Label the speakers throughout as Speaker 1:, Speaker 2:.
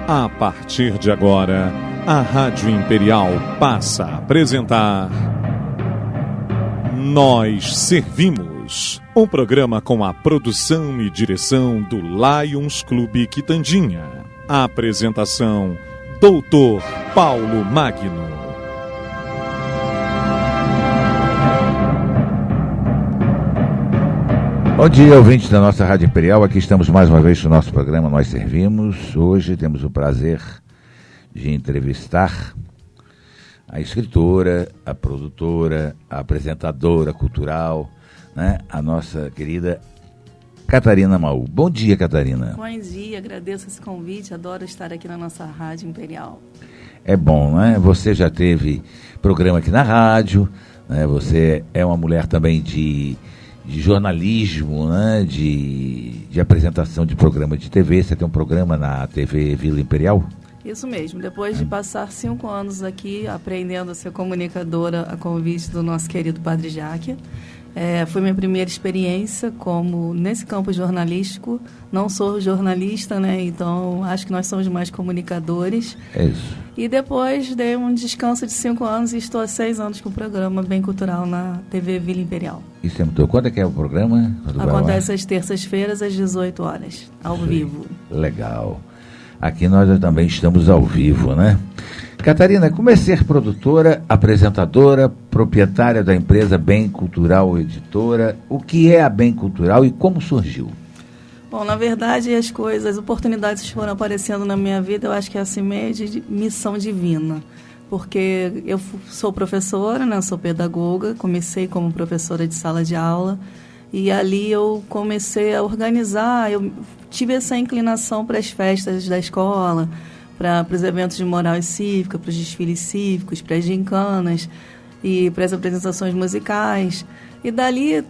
Speaker 1: A partir de agora, a Rádio Imperial passa a apresentar Nós Servimos, um programa com a produção e direção do Lions Clube Quitandinha. A apresentação, Dr. Paulo Magno.
Speaker 2: Bom dia, ouvintes da nossa Rádio Imperial. Aqui estamos mais uma vez no nosso programa Nós Servimos. Hoje temos o prazer de entrevistar a escritora, a produtora, a apresentadora cultural, né? A nossa querida Catarina Maú. Bom dia, Catarina.
Speaker 3: Bom dia, agradeço esse convite, adoro estar aqui na nossa Rádio Imperial.
Speaker 2: É bom, né? Você já teve programa aqui na rádio, né? Você é uma mulher também de jornalismo, né? de apresentação de programa de TV. Você tem um programa na TV Vila Imperial?
Speaker 3: Isso mesmo, depois de passar 5 anos aqui aprendendo a ser comunicadora a convite do nosso querido Padre Jaque, foi minha primeira experiência como nesse campo jornalístico. Não sou jornalista, né? Então acho que nós somos mais comunicadores. É isso. E depois dei um descanso de 5 anos e estou há 6 anos com o programa Bem Cultural na TV Vila Imperial.
Speaker 2: Isso é muito. Quando é que é o programa?
Speaker 3: Acontece às terças-feiras, às 18 horas, ao vivo.
Speaker 2: Legal. Aqui nós também estamos ao vivo, né? Catarina, como é ser produtora, apresentadora, proprietária da empresa Bem Cultural Editora? O que é a Bem Cultural e como surgiu?
Speaker 3: Bom, na verdade, as oportunidades foram aparecendo na minha vida, eu acho que é assim meio de missão divina. Porque eu sou professora, né? Sou pedagoga, comecei como professora de sala de aula e ali eu comecei a organizar, eu tive essa inclinação para as festas da escola, para os eventos de moral e cívica, para os desfiles cívicos, para as gincanas e para as apresentações musicais. E dali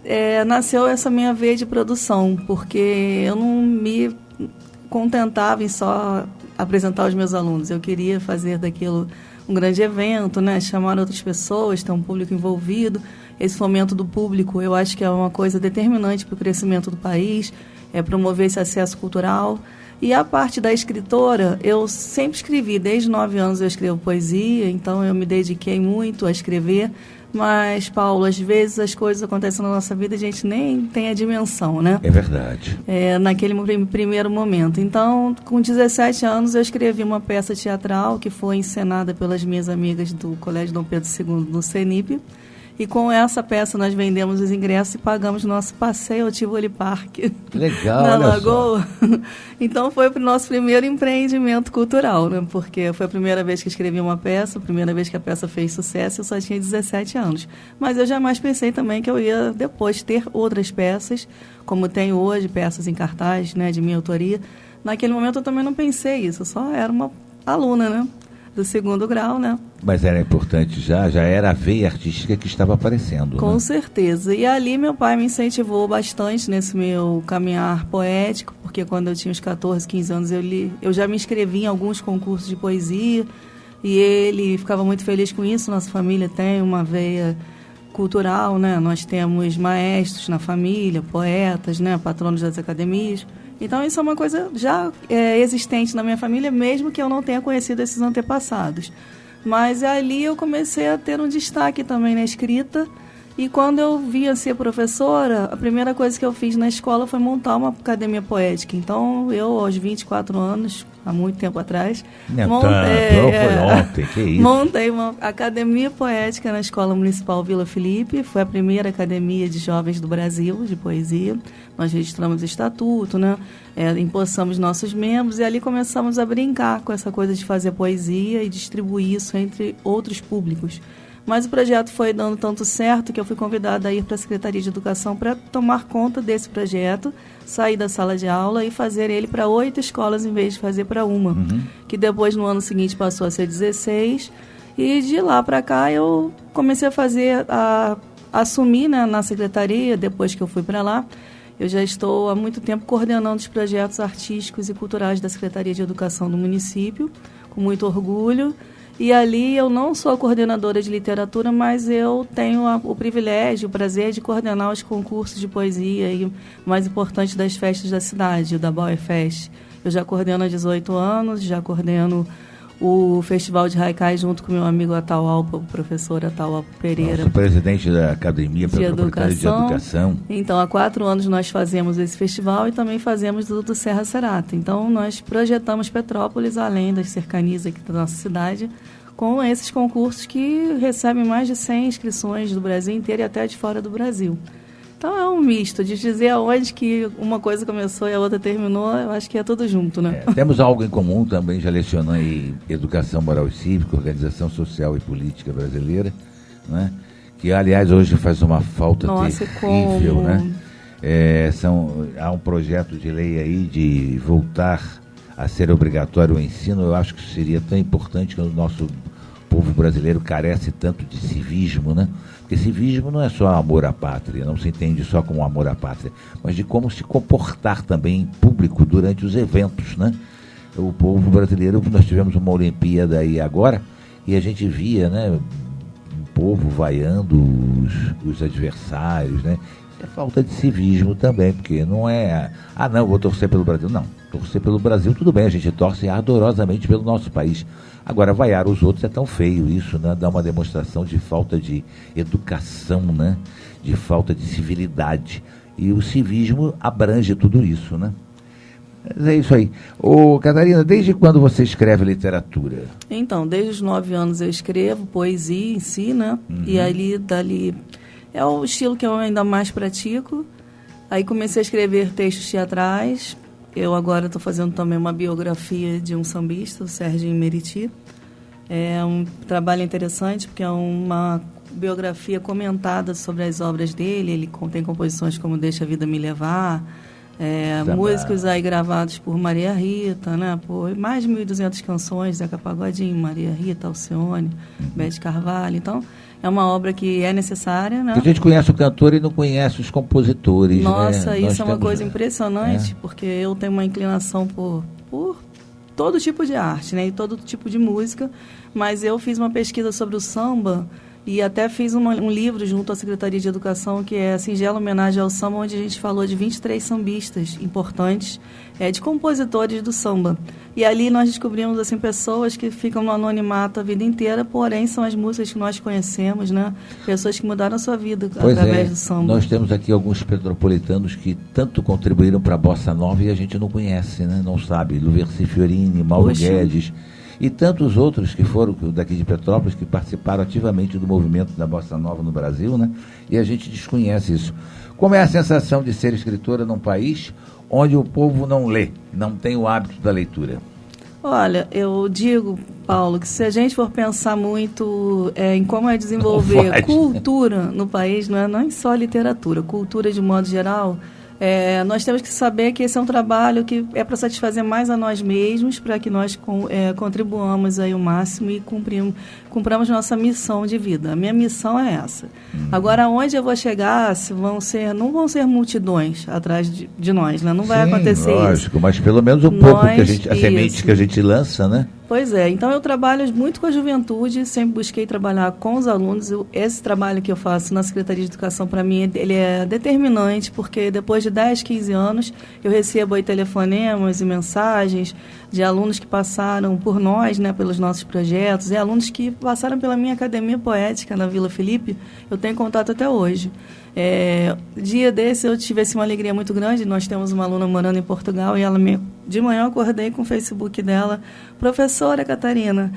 Speaker 3: nasceu essa minha veia de produção, porque eu não me contentava em só apresentar os meus alunos. Eu queria fazer daquilo um grande evento, né? Chamar outras pessoas, ter um público envolvido. Esse fomento do público, eu acho que é uma coisa determinante para o crescimento do país, promover esse acesso cultural. E a parte da escritora, eu sempre escrevi, desde 9 anos eu escrevo poesia, então eu me dediquei muito a escrever. Mas, Paulo, às vezes as coisas acontecem na nossa vida e a gente nem tem a dimensão, né?
Speaker 2: É verdade.
Speaker 3: Naquele primeiro momento. Então, com 17 anos, eu escrevi uma peça teatral que foi encenada pelas minhas amigas do Colégio Dom Pedro II do CENIP. E com essa peça nós vendemos os ingressos e pagamos nosso passeio ao Tivoli Park.
Speaker 2: Legal,
Speaker 3: na
Speaker 2: olha
Speaker 3: Lagoa.
Speaker 2: Só.
Speaker 3: Então foi para o nosso primeiro empreendimento cultural, né? Porque foi a primeira vez que escrevi uma peça, a primeira vez que a peça fez sucesso, eu só tinha 17 anos. Mas eu jamais pensei também que eu ia depois ter outras peças, como tenho hoje, peças em cartaz, né, de minha autoria. Naquele momento eu também não pensei isso, eu só era uma aluna, né? Do 2º grau, né?
Speaker 2: Mas era importante já era a veia artística que estava aparecendo.
Speaker 3: Com
Speaker 2: né?
Speaker 3: certeza. E ali meu pai me incentivou bastante nesse meu caminhar poético, porque quando eu tinha uns 14, 15 anos eu já me inscrevi em alguns concursos de poesia e ele ficava muito feliz com isso. Nossa família tem uma veia cultural, né? Nós temos maestros na família, poetas, né? Patronos das academias. Então, isso é uma coisa já existente na minha família, mesmo que eu não tenha conhecido esses antepassados. Mas ali eu comecei a ter um destaque também na escrita. E quando eu via ser professora, a primeira coisa que eu fiz na escola foi montar uma academia poética. Então, eu, aos 24 anos, há muito tempo atrás, montei uma academia poética na Escola Municipal Vila Felipe. Foi a primeira academia de jovens do Brasil, de poesia. Nós registramos o estatuto, né? Empossamos nossos membros e ali começamos a brincar com essa coisa de fazer poesia e distribuir isso entre outros públicos. Mas o projeto foi dando tanto certo que eu fui convidada a ir para a Secretaria de Educação para tomar conta desse projeto, sair da sala de aula e fazer ele para 8 escolas em vez de fazer para uma. Que depois, no ano seguinte, passou a ser 16. E de lá para cá eu comecei a assumir, né, na secretaria, depois que eu fui para lá. Eu já estou há muito tempo coordenando os projetos artísticos e culturais da Secretaria de Educação do município, com muito orgulho. E ali eu não sou a coordenadora de literatura, mas eu tenho o privilégio, o prazer de coordenar os concursos de poesia e o mais importante das festas da cidade, o da Bauer Fest. Eu já coordeno há 18 anos, já coordeno o Festival de Haikai junto com meu amigo Atahualpa, o professor Atahualpa Pereira.
Speaker 2: Nosso presidente da Academia Petropolitana de Educação.
Speaker 3: Então, há 4 anos nós fazemos esse festival e também fazemos do Serra Serata. Então, nós projetamos Petrópolis, além das cercanias aqui da nossa cidade, com esses concursos que recebem mais de 100 inscrições do Brasil inteiro e até de fora do Brasil. Então é um misto, de dizer aonde que uma coisa começou e a outra terminou, eu acho que é tudo junto, né?
Speaker 2: Temos algo em comum também, já lecionei Educação Moral e Cívica, Organização Social e Política Brasileira, né? Que, aliás, hoje faz uma falta terrível,
Speaker 3: como...
Speaker 2: né? Há um projeto de lei aí de voltar a ser obrigatório o ensino. Eu acho que isso seria tão importante, que o nosso povo brasileiro carece tanto de civismo, né? Porque civismo não é só amor à pátria, não se entende só como amor à pátria, mas de como se comportar também em público durante os eventos, né? O povo brasileiro, nós tivemos uma Olimpíada aí agora, e a gente via, né, o povo vaiando os adversários, né? É falta de civismo também, porque não é, não, vou torcer pelo Brasil. Não, torcer pelo Brasil, tudo bem, a gente torce ardorosamente pelo nosso país. Agora, vaiar os outros é tão feio isso, né? Dá uma demonstração de falta de educação, né? De falta de civilidade. E o civismo abrange tudo isso, né? Mas é isso aí. Ô, Catarina, desde quando você escreve literatura?
Speaker 3: Então, desde os 9 anos eu escrevo poesia em si, né?
Speaker 2: Uhum.
Speaker 3: E dali é o estilo que eu ainda mais pratico. Aí comecei a escrever textos teatrais. Eu agora estou fazendo também uma biografia de um sambista, o Serginho Meriti. É um trabalho interessante, porque é uma biografia comentada sobre as obras dele. Ele tem composições como Deixa a Vida Me Levar, músicos aí gravados por Maria Rita, né? Por mais de 1.200 canções, Zeca Pagodinho, Maria Rita, Alcione, Bete Carvalho. Então, é uma obra que é necessária, né?
Speaker 2: A gente conhece o cantor e não conhece os compositores.
Speaker 3: Nossa,
Speaker 2: né?
Speaker 3: Isso é uma coisa impressionante, porque eu tenho uma inclinação por todo tipo de arte, né? E todo tipo de música, mas eu fiz uma pesquisa sobre o samba e até fiz um livro junto à Secretaria de Educação, que é a singela homenagem ao samba, onde a gente falou de 23 sambistas importantes, de compositores do samba. E ali nós descobrimos assim, pessoas que ficam no anonimato a vida inteira, porém são as músicas que nós conhecemos, né? Pessoas que mudaram a sua vida através do samba.
Speaker 2: Nós temos aqui alguns petropolitanos que tanto contribuíram para a Bossa Nova e a gente não conhece, né? Não sabe. Luverci Fiorini, Mauro Guedes e tantos outros que foram daqui de Petrópolis, que participaram ativamente do movimento da Bossa Nova no Brasil, né? E a gente desconhece isso. Como é a sensação de ser escritora num país onde o povo não lê, não tem o hábito da leitura? Olha,
Speaker 3: eu digo, Paulo, que se a gente for pensar muito em como é desenvolver cultura no país, não é só literatura, cultura de modo geral, nós temos que saber que esse é um trabalho que é para satisfazer mais a nós mesmos, para que nós contribuamos aí o máximo e cumpramos nossa missão de vida. A minha missão é essa. Agora, onde eu vou chegar, não vão ser multidões atrás de nós, né? Não vai acontecer isso.
Speaker 2: Lógico, mas pelo menos um pouco a semente que a gente lança, né?
Speaker 3: Pois é, então eu trabalho muito com a juventude, sempre busquei trabalhar com os alunos. Esse trabalho que eu faço na Secretaria de Educação, para mim, ele é determinante, porque depois de 10, 15 anos, eu recebo aí telefonemas e mensagens de alunos que passaram por nós, né, pelos nossos projetos, e alunos que passaram pela minha academia poética na Vila Felipe, eu tenho contato até hoje. Dia desse eu tive assim, uma alegria muito grande. Nós temos uma aluna morando em Portugal e de manhã eu acordei com o Facebook dela: professora Catarina,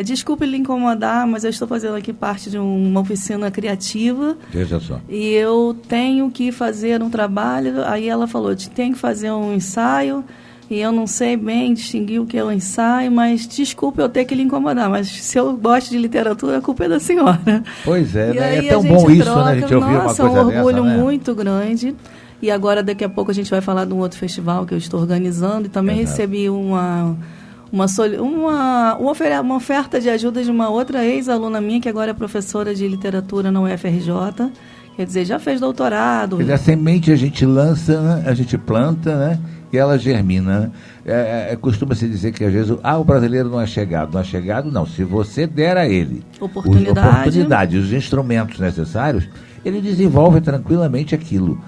Speaker 3: desculpe lhe incomodar, mas eu estou fazendo aqui parte de uma oficina criativa.
Speaker 2: Veja só.
Speaker 3: E eu tenho que fazer um trabalho. Aí ela falou: tem que fazer um ensaio. E eu não sei bem distinguir o que é o ensaio, mas desculpe eu ter que lhe incomodar, mas se eu gosto de literatura, a culpa é da senhora.
Speaker 2: Pois é, né? É tão bom isso, né? A gente ouvir uma coisa dessa,
Speaker 3: é um orgulho muito grande. E agora, daqui a pouco, a gente vai falar de um outro festival que eu estou organizando. E também recebi uma oferta de ajuda de uma outra ex-aluna minha, que agora é professora de literatura na UFRJ. Quer dizer, já fez doutorado.
Speaker 2: A semente a gente lança, né? A gente planta, né? E ela germina. Costuma-se dizer que às vezes o brasileiro não é chegado. Não é chegado, não. Se você der a ele oportunidade, os instrumentos necessários, ele desenvolve tranquilamente aquilo.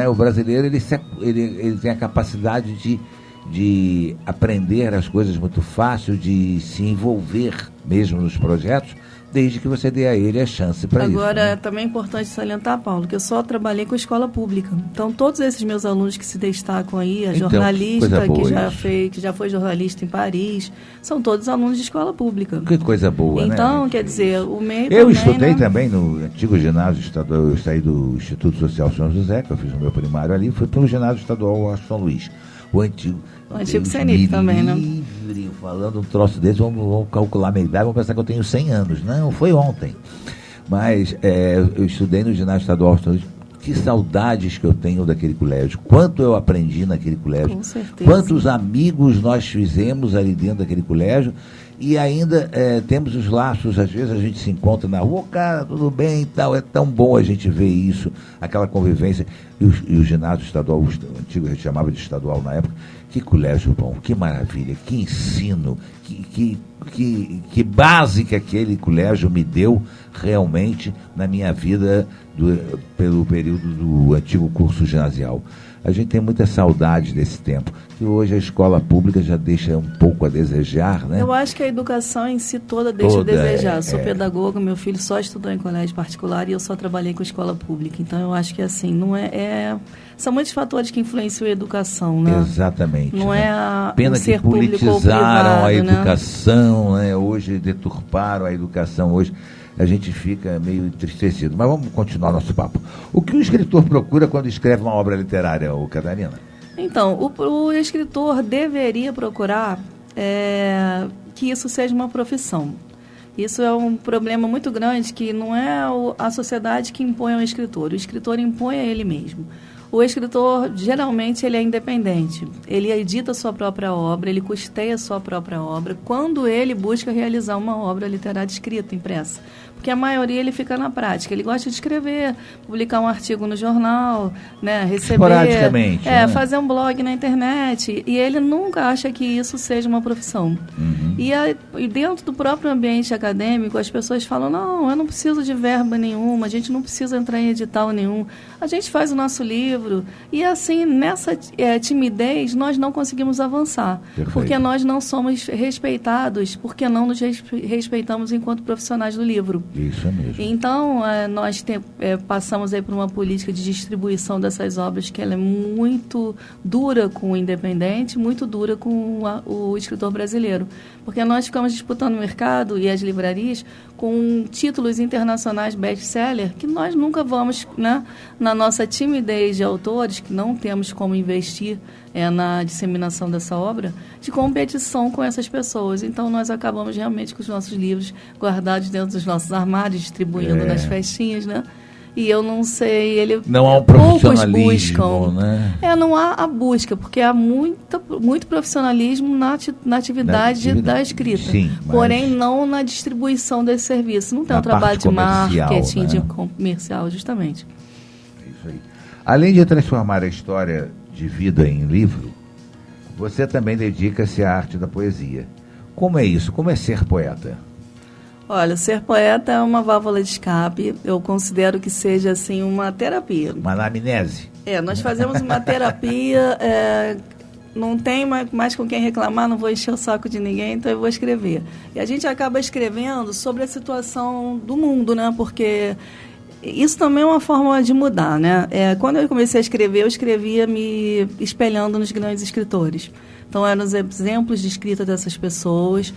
Speaker 2: O brasileiro ele tem a capacidade de de aprender as coisas muito fácil, de se envolver mesmo nos projetos, desde que você dê a ele a chance para isso.
Speaker 3: Agora, é também importante salientar, Paulo, que eu só trabalhei com escola pública. Então, todos esses meus alunos que se destacam aí, a jornalista, que já foi jornalista em Paris, são todos alunos de escola pública.
Speaker 2: Que coisa boa,
Speaker 3: então,
Speaker 2: né?
Speaker 3: Quer dizer, o meio
Speaker 2: eu
Speaker 3: também,
Speaker 2: estudei também no antigo ginásio estadual, eu saí do Instituto Social São José, que eu fiz o meu primário ali, fui pelo ginásio estadual São Luís. O antigo
Speaker 3: CENIP também, né?
Speaker 2: Falando um troço desse, vamos calcular a minha idade, vamos pensar que eu tenho 100 anos. Não, foi ontem. Mas eu estudei no ginásio estadual. Que saudades que eu tenho daquele colégio. Quanto eu aprendi naquele colégio.
Speaker 3: Com certeza.
Speaker 2: Quantos amigos nós fizemos ali dentro daquele colégio. E ainda temos os laços, às vezes a gente se encontra na rua, cara, tudo bem e tal, é tão bom a gente ver isso, aquela convivência. E o ginásio estadual, o antigo a gente chamava de estadual na época, que colégio bom, que maravilha, que ensino, que base que aquele colégio me deu realmente na minha vida pelo período do antigo curso ginasial. A gente tem muita saudade desse tempo, que hoje a escola pública já deixa um pouco a desejar, né?
Speaker 3: Eu acho que a educação em si toda deixa a desejar. Eu sou pedagoga, meu filho só estudou em colégio particular e eu só trabalhei com escola pública. Então, eu acho que assim, são muitos fatores que influenciam a educação, né?
Speaker 2: Exatamente.
Speaker 3: Não
Speaker 2: né?
Speaker 3: é a
Speaker 2: Pena que politizaram a educação, né? Hoje deturparam a educação, hoje a gente fica meio entristecido. Mas vamos continuar nosso papo. O que o escritor procura quando escreve uma obra literária, Catarina?
Speaker 3: Então, o escritor deveria procurar que isso seja uma profissão. Isso é um problema muito grande, que não é a sociedade que impõe ao escritor. O escritor impõe a ele mesmo. O escritor, geralmente, ele é independente. Ele edita a sua própria obra, ele custeia a sua própria obra, quando ele busca realizar uma obra literária escrita, impressa. Porque a maioria ele fica na prática. Ele gosta de escrever, publicar um artigo no jornal, né, receber...
Speaker 2: Esporadicamente, né?
Speaker 3: Fazer um blog na internet. E ele nunca acha que isso seja uma profissão.
Speaker 2: Uhum.
Speaker 3: E dentro do próprio ambiente acadêmico, as pessoas falam, não, eu não preciso de verba nenhuma, a gente não precisa entrar em edital nenhum, a gente faz o nosso livro. E assim, nessa timidez, nós não conseguimos avançar.
Speaker 2: Perfeito.
Speaker 3: Porque nós não somos respeitados, porque não nos respeitamos enquanto profissionais do livro.
Speaker 2: Isso é mesmo.
Speaker 3: Então, nós passamos aí por uma política de distribuição dessas obras que ela é muito dura com o independente, muito dura com o escritor brasileiro. Porque nós ficamos disputando o mercado e as livrarias com títulos internacionais best-seller que nós nunca vamos, né, na nossa timidez de autores, que não temos como investir na disseminação dessa obra, de competição com essas pessoas. Então, nós acabamos realmente com os nossos livros guardados dentro dos nossos armários, distribuindo nas festinhas, né? E eu não sei,
Speaker 2: não há um profissionalismo, né?
Speaker 3: Não há a busca, porque há muito profissionalismo na atividade da escrita.
Speaker 2: Sim,
Speaker 3: porém, não na distribuição desse serviço. Não tem um trabalho de marketing,
Speaker 2: né?
Speaker 3: de comercial, justamente.
Speaker 2: É isso aí. Além de transformar a história de vida em livro, você também dedica-se à arte da poesia. Como é isso? Como é ser poeta?
Speaker 3: Olha, ser poeta é uma válvula de escape. Eu considero que seja, assim, uma terapia.
Speaker 2: Uma anamnese.
Speaker 3: Nós fazemos uma terapia, não tem mais com quem reclamar, não vou encher o saco de ninguém, então eu vou escrever. E a gente acaba escrevendo sobre a situação do mundo, né? Porque isso também é uma forma de mudar, né? Quando eu comecei a escrever, eu escrevia me espelhando nos grandes escritores. Então, eram os exemplos de escrita dessas pessoas,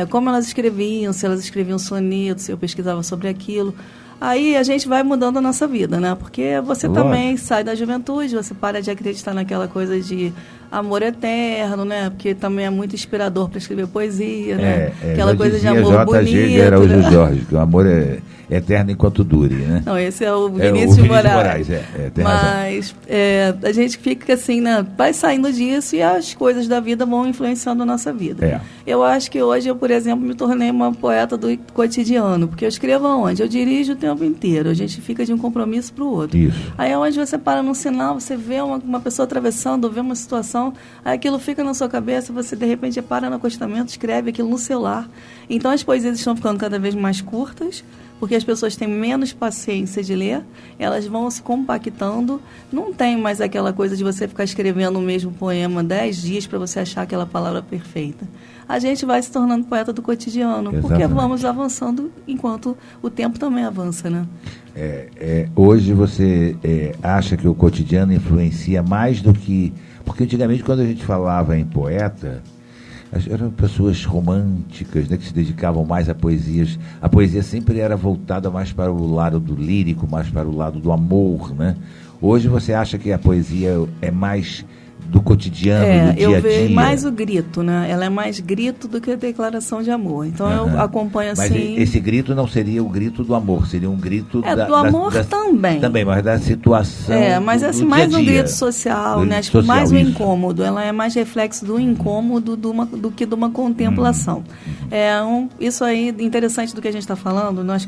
Speaker 3: como elas escreviam, se elas escreviam sonetos, se eu pesquisava sobre aquilo. Aí a gente vai mudando a nossa vida, né? Porque você também sai da juventude, você para de acreditar naquela coisa de amor eterno, né? Porque também é muito inspirador para escrever poesia, né? Aquela coisa de amor bonito.
Speaker 2: J.G. Araújo Jorge, que o amor é eterno enquanto dure, né?
Speaker 3: Não, esse é o Vinícius de Moraes.
Speaker 2: Tem
Speaker 3: Mas a gente fica assim, né? Vai saindo disso e as coisas da vida vão influenciando a nossa vida. Eu acho que hoje eu, por exemplo, me tornei uma poeta do cotidiano, porque eu escrevo aonde? Eu dirijo o tempo inteiro, a gente fica de um compromisso para o outro.
Speaker 2: Isso.
Speaker 3: Aí onde você para num sinal, você vê uma pessoa atravessando, vê uma situação, aí aquilo fica na sua cabeça, você de repente para no acostamento, escreve aquilo no celular. Então as poesias estão ficando cada vez mais curtas, porque as pessoas têm menos paciência de ler, elas vão se compactando, não tem mais aquela coisa de você ficar escrevendo o mesmo poema 10 dias para você achar aquela palavra perfeita. A gente vai se tornando poeta do cotidiano,
Speaker 2: Exatamente.
Speaker 3: porque vamos avançando enquanto o tempo também avança, né?
Speaker 2: Hoje você acha que o cotidiano influencia mais do que... Porque antigamente, quando a gente falava em poeta, eram pessoas românticas, né, que se dedicavam mais a poesias. A poesia sempre era voltada mais para o lado do lírico, mais para o lado do amor, né? Hoje você acha que a poesia é mais do cotidiano, do dia a dia?
Speaker 3: Eu vejo mais o grito, né? Ela é mais grito do que a declaração de amor. Então eu acompanho assim...
Speaker 2: Mas esse grito não seria o grito do amor, seria um grito...
Speaker 3: do amor também.
Speaker 2: Também, mas da situação
Speaker 3: mas assim,
Speaker 2: do
Speaker 3: mais
Speaker 2: dia a
Speaker 3: um
Speaker 2: dia.
Speaker 3: grito social, né?
Speaker 2: Social,
Speaker 3: mais um
Speaker 2: isso.
Speaker 3: incômodo. Ela é mais reflexo do incômodo do que de uma contemplação. Isso aí, interessante do que a gente está falando, nós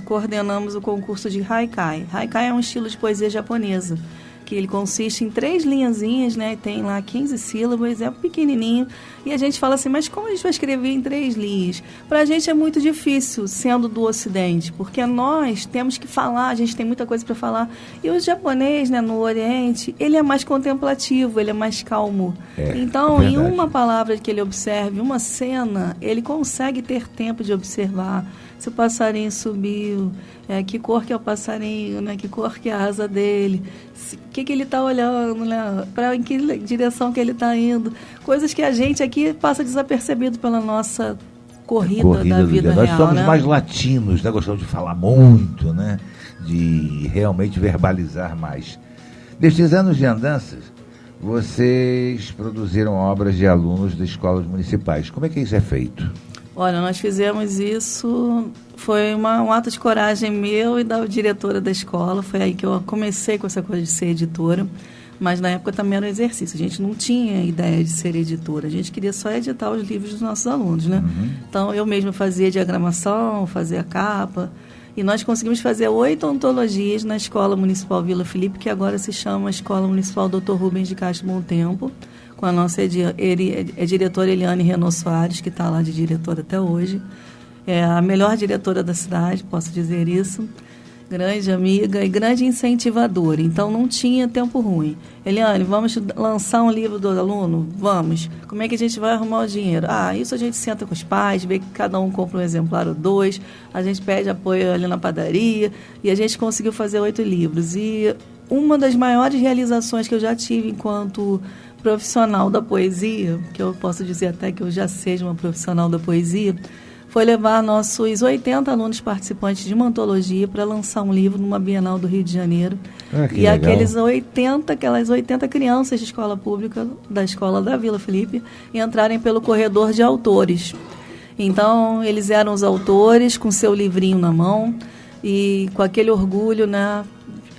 Speaker 3: coordenamos o concurso de Haikai. Haikai é um estilo de poesia japonesa, que ele consiste em 3 linhazinhas, né? Tem lá 15 sílabas, é pequenininho. E a gente fala assim, mas como a gente vai escrever em 3 linhas? Para a gente é muito difícil, sendo do Ocidente, porque nós temos que falar, a gente tem muita coisa para falar. E o japonês, né, no Oriente, ele é mais contemplativo, ele é mais calmo. Então, em uma palavra que ele observe, uma cena, ele consegue ter tempo de observar. Se o passarinho subiu, que cor que é o passarinho, né? Que cor que é a asa dele, o que ele está olhando, né? Em que direção que ele está indo. Coisas que a gente aqui passa desapercebido pela nossa corrida da vida real.
Speaker 2: Nós somos,
Speaker 3: né?
Speaker 2: mais latinos, né? Gostamos de falar muito, né? De realmente verbalizar mais. Nestes anos de andanças, vocês produziram obras de alunos de escolas municipais. Como é que isso é feito?
Speaker 3: Olha, nós fizemos isso, foi um ato de coragem meu e da diretora da escola. Foi aí que eu comecei com essa coisa de ser editora, mas na época também era um exercício. A gente não tinha ideia de ser editora, a gente queria só editar os livros dos nossos alunos, né? Então, eu mesma fazia diagramação, fazia capa, e nós conseguimos fazer 8 antologias na Escola Municipal Vila Felipe, que agora se chama Escola Municipal Dr. Rubens de Castro Bom Tempo, com a nossa diretora Eliane Renault Soares, que está lá de diretora até hoje. É a melhor diretora da cidade, posso dizer isso. Grande amiga e grande incentivadora. Então, não tinha tempo ruim. Eliane, vamos lançar um livro do aluno? Vamos. Como é que a gente vai arrumar o dinheiro? Isso a gente senta com os pais, vê que cada um compra um exemplar ou 2. A gente pede apoio ali na padaria. E a gente conseguiu fazer 8 livros. E uma das maiores realizações que eu já tive enquanto profissional da poesia, que eu posso dizer até que eu já seja uma profissional da poesia, foi levar nossos 80 alunos participantes de uma antologia para lançar um livro numa Bienal do Rio de Janeiro. E legal. Aquelas 80 crianças de escola pública, da escola da Vila Felipe, entrarem pelo corredor de autores. Então, eles eram os autores com seu livrinho na mão e com aquele orgulho, né?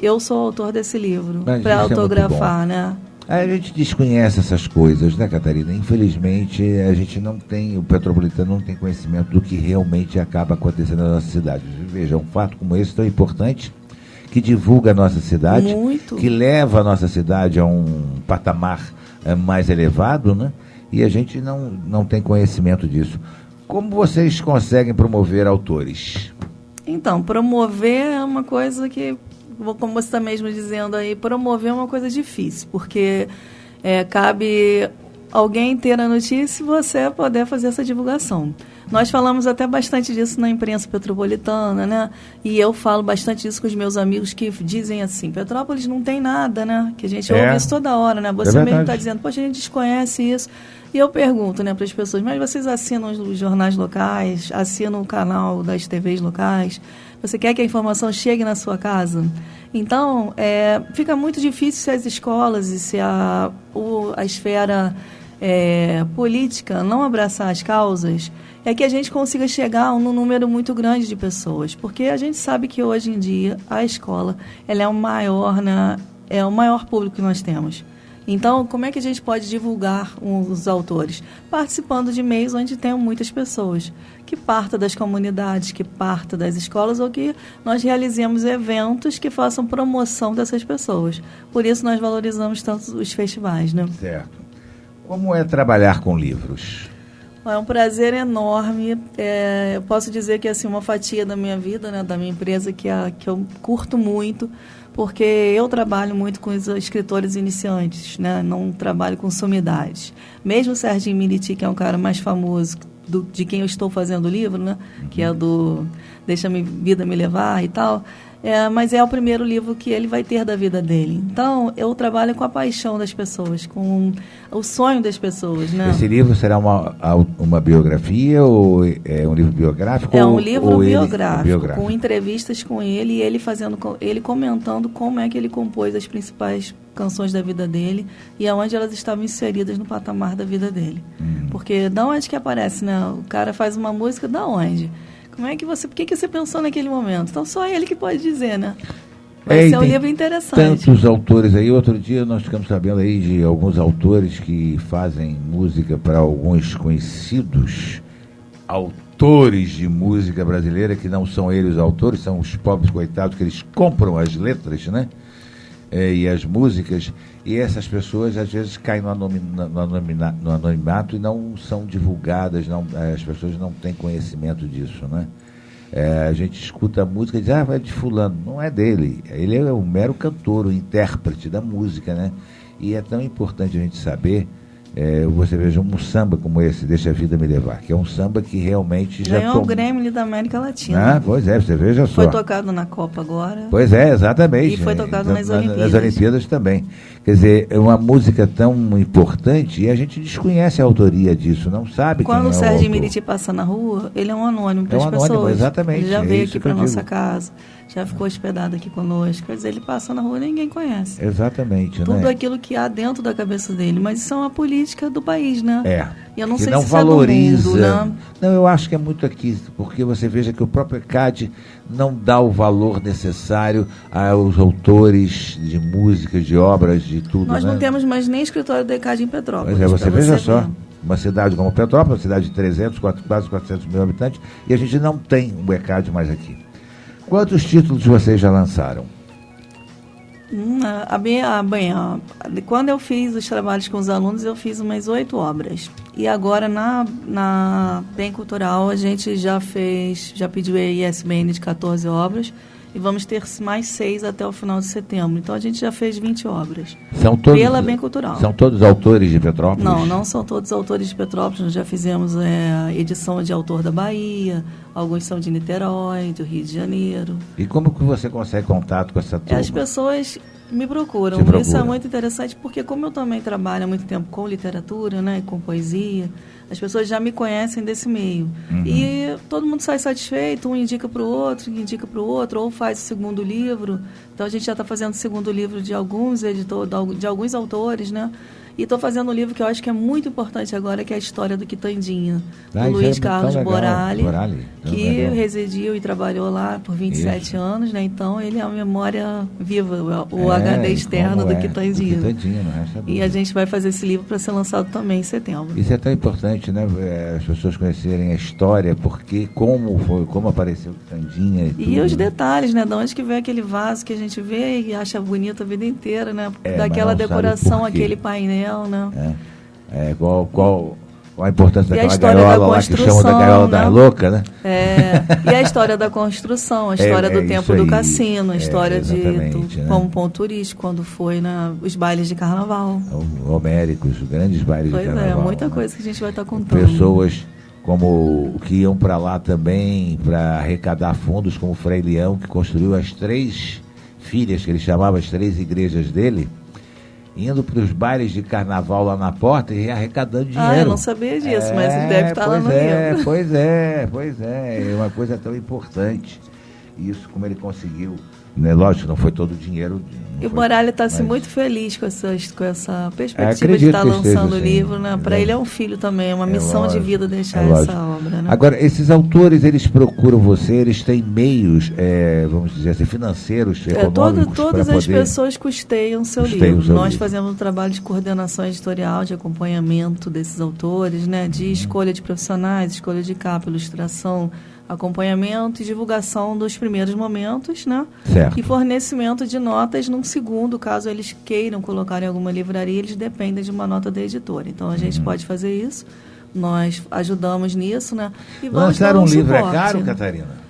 Speaker 3: Eu sou o autor desse livro, para autografar, né?
Speaker 2: A gente desconhece essas coisas, né, Catarina? Infelizmente, a gente não tem, o petropolitano não tem conhecimento do que realmente acaba acontecendo na nossa cidade. Veja, um fato como esse tão importante, que divulga a nossa cidade,
Speaker 3: muito,
Speaker 2: que leva a nossa cidade a um patamar mais elevado, né? E a gente não tem conhecimento disso. Como vocês conseguem promover autores?
Speaker 3: Então, promover é uma coisa que, como você está mesmo dizendo aí, promover é uma coisa difícil, porque cabe alguém ter a notícia e você poder fazer essa divulgação. Nós falamos até bastante disso na imprensa petropolitana, né? E eu falo bastante disso com os meus amigos que dizem assim, Petrópolis não tem nada, né? Que a gente ouve isso toda hora, né? Você mesmo está dizendo, poxa, a gente desconhece isso. E eu pergunto, né, para as pessoas, mas vocês assinam os jornais locais, assinam o canal das TVs locais? Você quer que a informação chegue na sua casa? Então, fica muito difícil se as escolas e se a esfera política não abraçar as causas, que a gente consiga chegar num número muito grande de pessoas. Porque a gente sabe que hoje em dia a escola ela é o maior, né, é o maior público que nós temos. Então, como é que a gente pode divulgar os autores? Participando de meios onde tem muitas pessoas, que parta das comunidades, que parta das escolas, ou que nós realizemos eventos que façam promoção dessas pessoas. Por isso nós valorizamos tanto os festivais, né?
Speaker 2: Certo. Como é trabalhar com livros?
Speaker 3: É um prazer enorme. Eu posso dizer que assim, uma fatia da minha vida, né, da minha empresa, que eu curto muito, porque eu trabalho muito com os escritores iniciantes, né, não trabalho com sumidades. Mesmo o Serginho Militi, que é um cara mais famoso de quem eu estou fazendo o livro, né, que é do Deixa a Vida Me Levar e tal, mas é o primeiro livro que ele vai ter da vida dele. Então, eu trabalho com a paixão das pessoas, com o sonho das pessoas, né?
Speaker 2: Esse livro será uma biografia ou é um livro biográfico?
Speaker 3: É um livro biográfico, com entrevistas com ele e ele comentando como é que ele compôs as principais canções da vida dele e aonde elas estavam inseridas no patamar da vida dele. Porque da onde que aparece, né? O cara faz uma música da onde? Por que você pensou naquele momento? Então, só ele que pode dizer, né? Vai ser um livro interessante.
Speaker 2: Tantos autores aí. Outro dia nós ficamos sabendo aí de alguns autores que fazem música para alguns conhecidos autores de música brasileira, que não são eles os autores, são os pobres coitados que eles compram as letras, né? E as músicas, e essas pessoas às vezes caem no anonimato e não são divulgadas, as pessoas não têm conhecimento disso, né? A gente escuta a música e diz, é de fulano, não é dele, ele é um mero cantor, o intérprete da música, né? E é tão importante a gente saber, você veja um samba como esse, Deixa a Vida Me Levar, que é um samba que realmente já
Speaker 3: ganhou o Grêmio da América Latina.
Speaker 2: Pois é, você veja só.
Speaker 3: Foi tocado na Copa agora.
Speaker 2: Pois é, exatamente.
Speaker 3: E foi tocado nas Olimpíadas.
Speaker 2: Nas Olimpíadas também. Quer dizer, é uma música tão importante e a gente desconhece a autoria disso, não sabe quem é o autor.
Speaker 3: Quando o Serginho Militi passa na rua, ele é um anônimo para as pessoas.
Speaker 2: Exatamente.
Speaker 3: Ele já veio aqui para nossa casa, já ficou hospedado aqui conosco. Quer dizer, ele passa na rua e ninguém conhece.
Speaker 2: Exatamente.
Speaker 3: Tudo aquilo que há dentro da cabeça dele. Mas isso é uma política do país, né? E eu não sei
Speaker 2: não
Speaker 3: se
Speaker 2: valoriza.
Speaker 3: Isso é do mundo, né?
Speaker 2: Não, eu acho que é muito aqui, porque você veja que o próprio ECAD não dá o valor necessário aos autores de músicas, de obras, de tudo.
Speaker 3: Nós não
Speaker 2: né?
Speaker 3: temos mais nem escritório do ECAD em Petrópolis.
Speaker 2: Pois você veja só, uma cidade como Petrópolis, uma cidade de 300, quase 400 mil habitantes, e a gente não tem um ECAD mais aqui. Quantos títulos vocês já lançaram?
Speaker 3: Quando eu fiz os trabalhos com os alunos, eu fiz umas 8 obras. E agora, na Bem Cultural, a gente já pediu a ISBN de 14 obras e vamos ter mais 6 até o final de setembro. Então, a gente já fez 20 obras. Pela Bem Cultural.
Speaker 2: São todos autores de Petrópolis?
Speaker 3: Não são todos autores de Petrópolis. Nós já fizemos edição de autor da Bahia, alguns são de Niterói, do Rio de Janeiro.
Speaker 2: E como que você consegue contato com essa turma?
Speaker 3: As pessoas me procuram. Isso é muito interessante, porque como eu também trabalho há muito tempo com literatura, né, e com poesia, as pessoas já me conhecem desse meio. E todo mundo sai satisfeito, um indica para o outro, ou faz o segundo livro. Então, a gente já está fazendo o segundo livro de alguns de alguns autores, né? E estou fazendo um livro que eu acho que é muito importante agora, que é a história do Quitandinha, do Luiz Carlos Boralli, que residiu e trabalhou lá por 27 anos, né? Então, ele é uma memória viva, o HD externo do Quitandinha. E a gente vai fazer esse livro para ser lançado também em setembro.
Speaker 2: Isso é tão importante, né? As pessoas conhecerem a história, porque como apareceu o Quitandinha
Speaker 3: e os detalhes, né? De onde que vem aquele vaso que a gente vê e acha bonito a vida inteira, né? Daquela decoração, aquele painel. Né?
Speaker 2: Qual a importância daquela gaiola lá que chamam da gaiola das loucas, né?
Speaker 3: E a história da construção, a história do tempo do cassino, a história como ponto turístico, quando foi os bailes de carnaval.
Speaker 2: Homéricos, grandes bailes de carnaval.
Speaker 3: Pois muita coisa que a gente vai estar contando.
Speaker 2: Pessoas como que iam para lá também para arrecadar fundos, como o Frei Leão, que construiu as 3 filhas, que ele chamava as 3 igrejas dele, indo para os bailes de carnaval lá na porta e arrecadando dinheiro.
Speaker 3: Eu não sabia disso, mas deve estar lá no livro.
Speaker 2: Pois é. É uma coisa tão importante. Isso, como ele conseguiu, né? Lógico, não foi todo o dinheiro.
Speaker 3: E o Boralli está muito feliz com essa perspectiva de estar lançando o livro, né? Para ele é um filho também, é uma missão de vida deixar essa obra, né?
Speaker 2: Agora, esses autores, eles procuram você, eles têm meios, vamos dizer assim, financeiros, econômicos.
Speaker 3: Todas as pessoas custeiam seu livro. Nós fazemos um trabalho de coordenação editorial, de acompanhamento desses autores, né? De escolha de profissionais, escolha de capa, ilustração, acompanhamento e divulgação dos primeiros momentos, né?
Speaker 2: Certo.
Speaker 3: E fornecimento de notas num segundo, caso eles queiram colocar em alguma livraria, eles dependem de uma nota da editora. Então, a gente pode fazer isso, nós ajudamos nisso, né? E vamos
Speaker 2: Lançar
Speaker 3: dar
Speaker 2: um livro
Speaker 3: suporte.
Speaker 2: é caro, Catarina?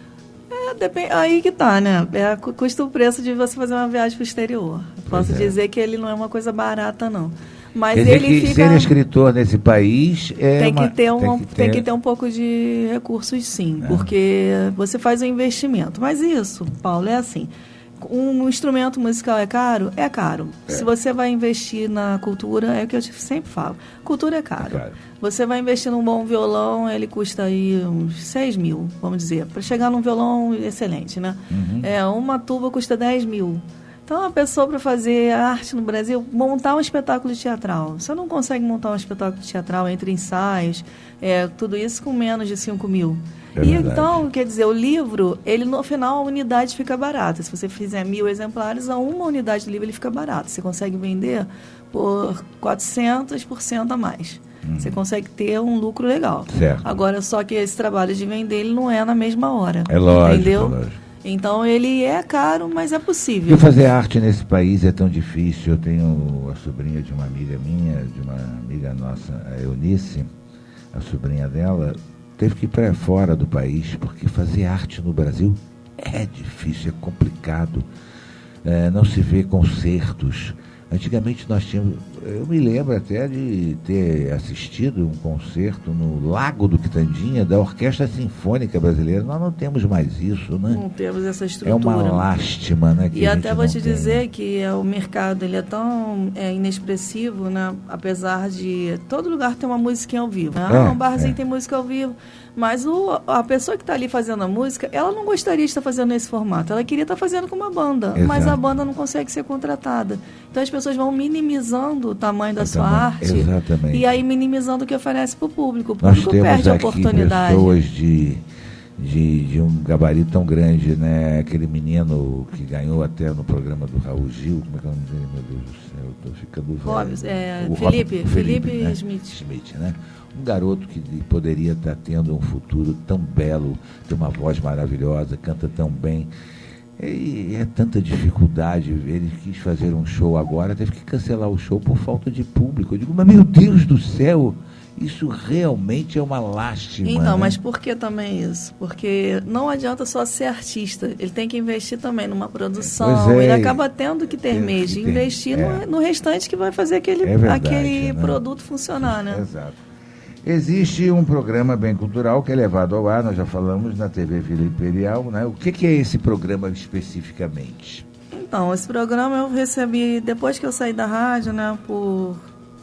Speaker 3: Depende, aí que tá, né? Custa o preço de você fazer uma viagem pro exterior. Posso dizer que ele não é uma coisa barata, não. Mas
Speaker 2: quer dizer
Speaker 3: ele
Speaker 2: que
Speaker 3: fica...
Speaker 2: ser escritor nesse país
Speaker 3: tem que ter um pouco de recursos, sim, porque você faz um investimento. Mas isso, Paulo, é assim. Um instrumento musical é caro? É caro. Se você vai investir na cultura, é o que eu sempre falo. Cultura é caro. Você vai investir num bom violão, ele custa aí uns 6 mil, vamos dizer. Para chegar num violão excelente, né? Uma tuba custa 10 mil. Então, a pessoa, para fazer arte no Brasil, montar um espetáculo teatral. Você não consegue montar um espetáculo teatral entre ensaios, tudo isso com menos de 5 mil. Então, quer dizer, o livro, ele no final a unidade fica barata. Se você fizer 1.000 exemplares, a uma unidade do livro ele fica barato. Você consegue vender por 400% a mais. Você consegue ter um lucro legal.
Speaker 2: Certo.
Speaker 3: Agora, só que esse trabalho de vender, ele não é na mesma hora.
Speaker 2: É lógico,
Speaker 3: entendeu?
Speaker 2: É lógico.
Speaker 3: Então, ele é caro, mas é possível.
Speaker 2: E fazer arte nesse país é tão difícil. Eu tenho a sobrinha de uma amiga minha, de uma amiga nossa, a Eunice, a sobrinha dela, teve que ir para fora do país, porque fazer arte no Brasil é difícil, é complicado. Não se vê concertos. Antigamente nós tínhamos, eu me lembro até de ter assistido um concerto no Lago do Quitandinha, da Orquestra Sinfônica Brasileira. Nós não temos mais isso, né?
Speaker 3: Não temos essa estrutura.
Speaker 2: É uma lástima, né?
Speaker 3: E até vou te dizer que o mercado ele é tão inexpressivo, né? Apesar de todo lugar ter uma musiquinha ao vivo. Um barzinho tem música ao vivo. Mas a pessoa que está ali fazendo a música, ela não gostaria de estar fazendo nesse formato. Ela queria estar fazendo com uma banda,
Speaker 2: Exato.
Speaker 3: Mas a banda não consegue ser contratada. Então as pessoas vão minimizando o tamanho da sua arte.
Speaker 2: Exatamente.
Speaker 3: E aí minimizando o que oferece para o público. O
Speaker 2: Nós
Speaker 3: público
Speaker 2: temos
Speaker 3: perde a
Speaker 2: aqui
Speaker 3: oportunidade.
Speaker 2: Pessoas de um gabarito tão grande, né? Aquele menino que ganhou até no programa do Raul Gil, como é que é o nome dele, meu Deus do céu, eu estou ficando velho.
Speaker 3: Felipe
Speaker 2: né?
Speaker 3: Smith,
Speaker 2: né? Um garoto que poderia estar tendo um futuro tão belo, tem uma voz maravilhosa, canta tão bem. E é tanta dificuldade. Ele quis fazer um show agora, teve que cancelar o show por falta de público. Eu digo, mas meu Deus do céu, isso realmente é uma lástima.
Speaker 3: Então,
Speaker 2: né?
Speaker 3: mas por que também isso? Porque não adianta só ser artista, ele tem que investir também numa produção, ele acaba tendo que ter meio de investir no restante que vai fazer aquele
Speaker 2: né?
Speaker 3: produto funcionar, né?
Speaker 2: Exato. Existe um programa bem cultural que é levado ao ar, nós já falamos, na TV Vila Imperial, né? O que é esse programa especificamente?
Speaker 3: Então, esse programa eu recebi depois que eu saí da rádio, né, por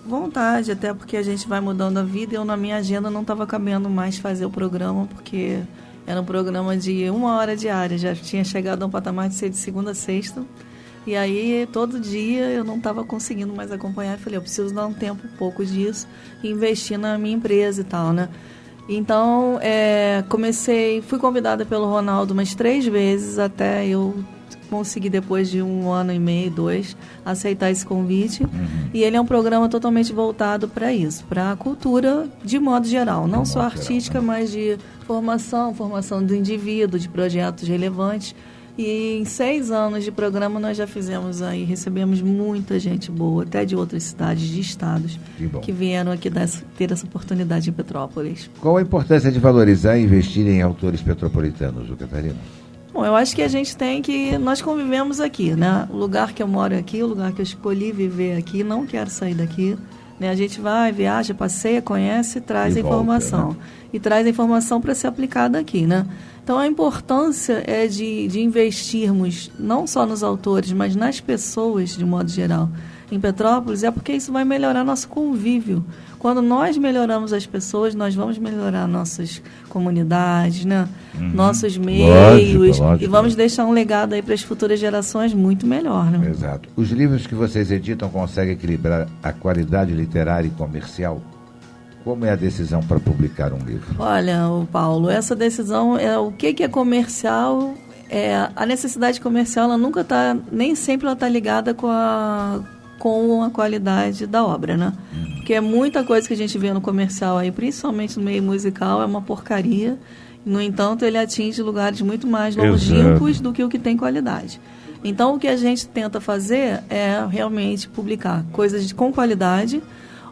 Speaker 3: vontade, até porque a gente vai mudando a vida, e eu na minha agenda não estava cabendo mais fazer o programa, porque era um programa de 1 hora diária, já tinha chegado a um patamar de ser de segunda a sexta. E aí, todo dia, eu não estava conseguindo mais acompanhar. Eu falei, eu preciso dar um tempo, um pouco disso, e investir na minha empresa e tal, né? Então, fui convidada pelo Ronaldo umas 3 vezes, até eu conseguir, depois de 1 ano e meio, 2, aceitar esse convite. E ele é um programa totalmente voltado para isso, para a cultura de modo geral. Não só artística, mas de formação do indivíduo, de projetos relevantes. E em 6 anos de programa nós já fizemos aí, recebemos muita gente boa, até de outras cidades, de estados, que vieram aqui ter essa oportunidade em Petrópolis.
Speaker 2: Qual a importância de valorizar e investir em autores petropolitanos, Catarina?
Speaker 3: Bom, eu acho que a gente tem que... Nós convivemos aqui, né? O lugar que eu moro aqui, o lugar que eu escolhi viver aqui, não quero sair daqui. Né? A gente vai, viaja, passeia, conhece, traz a informação. Volta, né? E traz a informação para ser aplicada aqui, né? Então, a importância é de investirmos não só nos autores, mas nas pessoas, de modo geral, em Petrópolis, é porque isso vai melhorar nosso convívio. Quando nós melhoramos as pessoas, nós vamos melhorar nossas comunidades, né? Nossos meios, lógico. E vamos deixar um legado aí para as futuras gerações muito melhor, né?
Speaker 2: Exato. Os livros que vocês editam conseguem equilibrar a qualidade literária e comercial? Como é a decisão para publicar um livro?
Speaker 3: Olha, Paulo, essa decisão é o que é comercial. A necessidade comercial, ela nunca está, nem sempre ela está ligada com a qualidade da obra, né? Porque é muita coisa que a gente vê no comercial aí, principalmente no meio musical, é uma porcaria. No entanto, ele atinge lugares muito mais longínquos do que o que tem qualidade. Então, o que a gente tenta fazer é realmente publicar coisas com qualidade,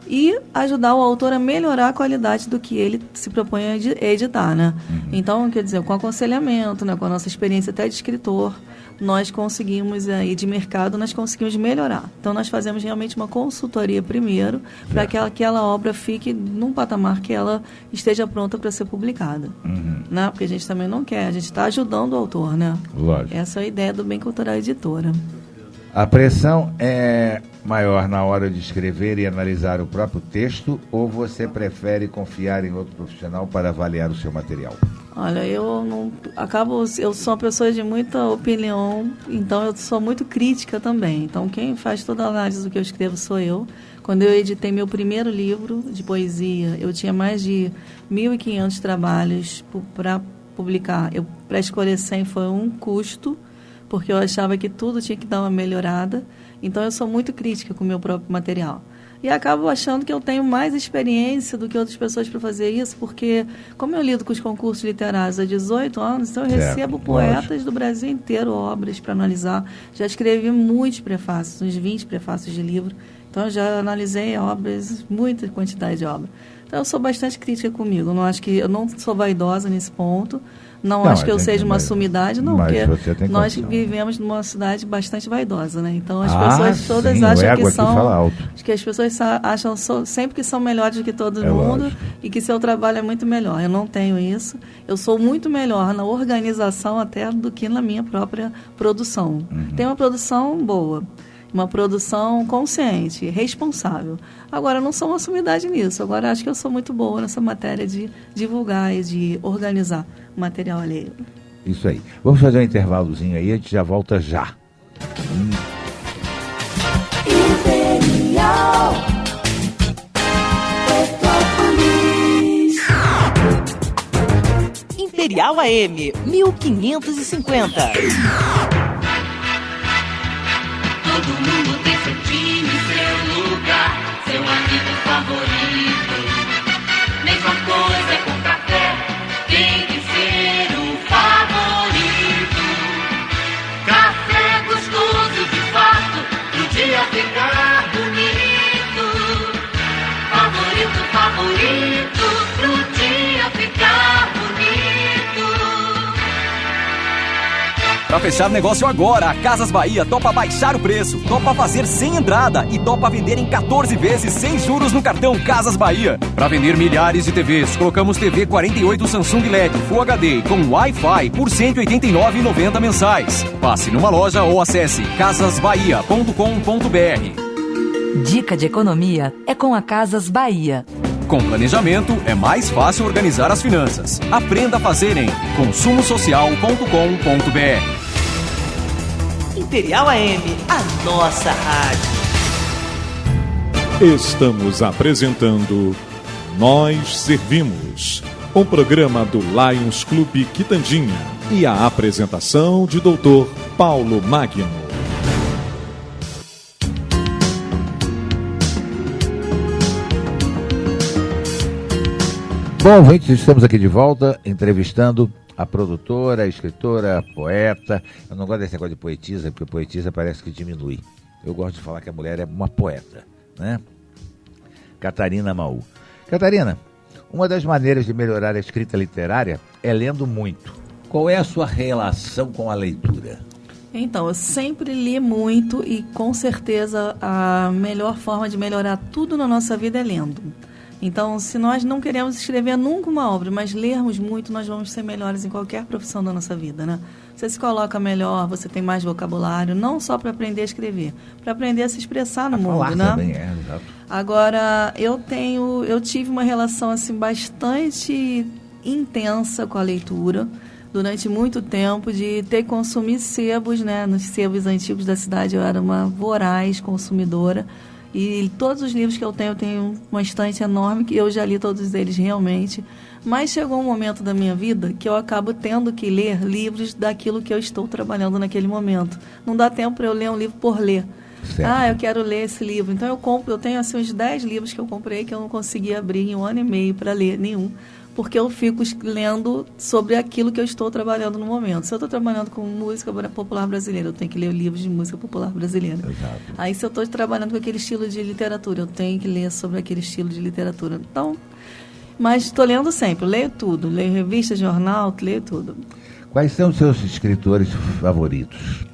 Speaker 3: e ajudar o autor a melhorar a qualidade do que ele se propõe a editar, né? Então, quer dizer, com aconselhamento, né, com a nossa experiência até de escritor, nós conseguimos, aí de mercado, nós conseguimos melhorar. Então, nós fazemos realmente uma consultoria primeiro, para que aquela obra fique num patamar que ela esteja pronta para ser publicada. Né? Porque a gente também não quer, a gente está ajudando o autor, né?
Speaker 2: Lógico.
Speaker 3: Essa é a ideia do Bem Cultural Editora.
Speaker 2: A pressão é maior na hora de escrever e analisar o próprio texto, ou você prefere confiar em outro profissional para avaliar o seu material?
Speaker 3: Olha, eu sou uma pessoa de muita opinião, então eu sou muito crítica também. Então quem faz toda a análise do que eu escrevo sou eu. Quando eu editei meu primeiro livro de poesia, eu tinha mais de 1.500 trabalhos para publicar. Para escolher 100 foi um custo, porque eu achava que tudo tinha que dar uma melhorada. Então eu sou muito crítica com o meu próprio material. E acabo achando que eu tenho mais experiência do que outras pessoas para fazer isso, porque como eu lido com os concursos literários há 18 anos, então eu recebo poetas do Brasil inteiro, obras para analisar. Já escrevi muitos prefácios, uns 20 prefácios de livro. Então eu já analisei obras, muita quantidade de obras. Então eu sou bastante crítica comigo. Eu não sou vaidosa nesse ponto. Não acho que eu seja uma sumidade, não, porque nós vivemos numa cidade bastante vaidosa, né? Então as pessoas todas acham que são. Acho que as pessoas acham sempre que são melhores do que todo mundo e que seu trabalho é muito melhor. Eu não tenho isso. Eu sou muito melhor na organização até do que na minha própria produção. Tenho uma produção boa. Uma produção consciente, responsável. Agora, eu não sou uma sumidade nisso. Agora, acho que eu sou muito boa nessa matéria de divulgar e de organizar o material alheio.
Speaker 2: Isso aí. Vamos fazer um intervalozinho aí, a gente já volta já.
Speaker 4: Imperial Petrópolis. Imperial AM 1550.
Speaker 5: Todo mundo tem seu time, seu lugar, seu amigo favorito. Mesma coisa com café, tem que ser o favorito. Café gostoso de fato, pro dia ficar bonito. Favorito, favorito, pro dia ficar bonito.
Speaker 6: Para fechar negócio agora, a Casas Bahia topa baixar o preço, topa fazer sem entrada e topa vender em 14 vezes sem juros no cartão Casas Bahia. Para vender milhares de TVs, colocamos TV 48 Samsung LED Full HD com Wi-Fi por R$ 189,90 mensais. Passe numa loja ou acesse casasbahia.com.br.
Speaker 7: Dica de economia é com a Casas Bahia.
Speaker 6: Com planejamento, é mais fácil organizar as finanças. Aprenda a fazer em consumosocial.com.br.
Speaker 4: Imperial AM, a nossa rádio.
Speaker 1: Estamos apresentando Nós Servimos, um programa do Lions Clube Quitandinha e a apresentação de Dr. Paulo Magno.
Speaker 2: Bom, gente, estamos aqui de volta entrevistando a produtora, a escritora, a poeta. Eu não gosto desse negócio de poetisa, porque poetisa parece que diminui. Eu gosto de falar que a mulher é uma poeta, né? Catarina Maú. Catarina, uma das maneiras de melhorar a escrita literária é lendo muito. Qual é a sua relação com a leitura?
Speaker 3: Então, eu sempre li muito e com certeza a melhor forma de melhorar tudo na nossa vida é lendo. Então, se nós não queremos escrever nunca uma obra, mas lermos muito, nós vamos ser melhores em qualquer profissão da nossa vida, né? Você se coloca melhor, você tem mais vocabulário, não só para aprender a escrever, para aprender a se expressar no mundo,
Speaker 2: falar
Speaker 3: né?
Speaker 2: Também, exato.
Speaker 3: Agora, eu tive uma relação assim bastante intensa com a leitura durante muito tempo, de ter que consumir sebos, né? Nos sebos antigos da cidade eu era uma voraz consumidora. E todos os livros que eu tenho uma estante enorme, que eu já li todos eles realmente. Mas chegou um momento da minha vida que eu acabo tendo que ler livros daquilo que eu estou trabalhando naquele momento. Não dá tempo para eu ler um livro por ler. Certo. Eu quero ler esse livro. Então eu tenho assim uns 10 livros que eu comprei que eu não consegui abrir em 1 ano e meio para ler nenhum. porque eu fico lendo sobre aquilo que eu estou trabalhando no momento. Se eu estou trabalhando com música popular brasileira, eu tenho que ler livros de música popular brasileira.
Speaker 2: Exato.
Speaker 3: Aí, se eu estou trabalhando com aquele estilo de literatura, eu tenho que ler sobre aquele estilo de literatura. Então, mas estou lendo sempre, leio tudo. Leio revista, jornal, leio tudo.
Speaker 2: Quais são os seus escritores favoritos?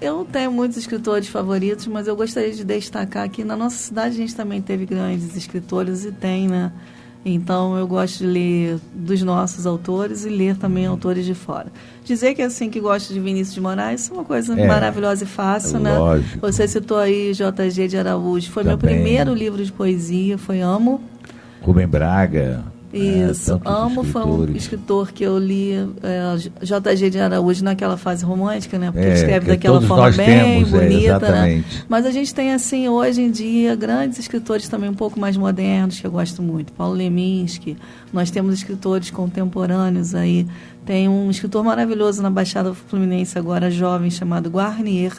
Speaker 3: Eu tenho muitos escritores favoritos, mas eu gostaria de destacar que na nossa cidade a gente também teve grandes escritores e tem, né? Então eu gosto de ler dos nossos autores e ler também autores de fora. Dizer que assim que gosto de Vinícius de Moraes é uma coisa maravilhosa e fácil, né?
Speaker 2: Lógico.
Speaker 3: Você citou aí J.G. de Araújo, foi meu
Speaker 2: Também.
Speaker 3: Primeiro livro de poesia, foi Amo.
Speaker 2: Rubem Braga.
Speaker 3: Isso,
Speaker 2: tantos
Speaker 3: Amo foi um
Speaker 2: escritores.
Speaker 3: escritor que eu li, J.G. de Araújo, naquela fase romântica, né? Porque ele escreve
Speaker 2: que
Speaker 3: daquela
Speaker 2: todos
Speaker 3: forma
Speaker 2: nós
Speaker 3: bem
Speaker 2: temos,
Speaker 3: bonita, né?
Speaker 2: exatamente.
Speaker 3: Mas a gente tem, assim, hoje em dia, grandes escritores também um pouco mais modernos, que eu gosto muito. Paulo Leminski, nós temos escritores contemporâneos aí. Tem um escritor maravilhoso na Baixada Fluminense agora, jovem, chamado Guarnier,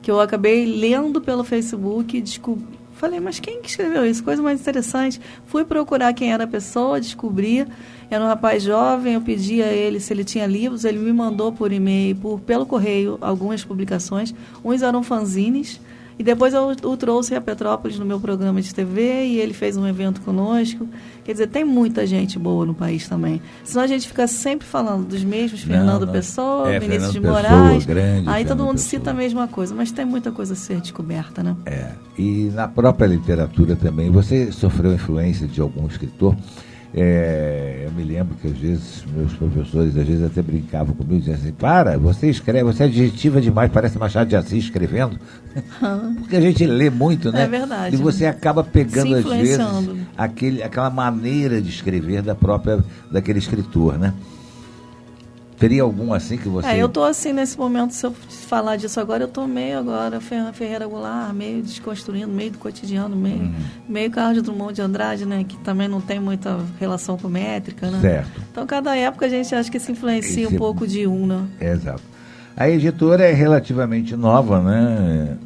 Speaker 3: que eu acabei lendo pelo Facebook e descobri. Falei, mas quem que escreveu isso? Coisa mais interessante. Fui procurar quem era a pessoa, descobri. Era um rapaz jovem, eu pedi a ele se ele tinha livros. Ele me mandou por e-mail, pelo correio, algumas publicações. Uns eram fanzines. E depois eu o trouxe a Petrópolis no meu programa de TV e ele fez um evento conosco. Quer dizer, tem muita gente boa no país também. Senão a gente fica sempre falando dos mesmos, Fernando Pessoa, Vinícius de Moraes. Aí todo mundo cita a mesma coisa, mas tem muita coisa a ser descoberta, né?
Speaker 2: E na própria literatura também, você sofreu influência de algum escritor? Eu me lembro que às vezes meus professores até brincavam comigo, diziam assim, você escreve, você adjetiva demais, parece Machado de Assis escrevendo, porque a gente lê muito, né?
Speaker 3: É verdade.
Speaker 2: E você acaba pegando às vezes
Speaker 3: influenciando.
Speaker 2: aquela maneira de escrever daquele escritor, né? Teria algum assim que você...
Speaker 3: Eu estou assim nesse momento, se eu falar disso agora, eu estou meio agora Ferreira Goulart, meio desconstruindo, meio do cotidiano, meio Carlos Drummond de Andrade, né, que também não tem muita relação com métrica, né?
Speaker 2: Certo.
Speaker 3: Então, cada época a gente acha que se influencia um pouco de um, né?
Speaker 2: Exato. A editora é relativamente nova, né?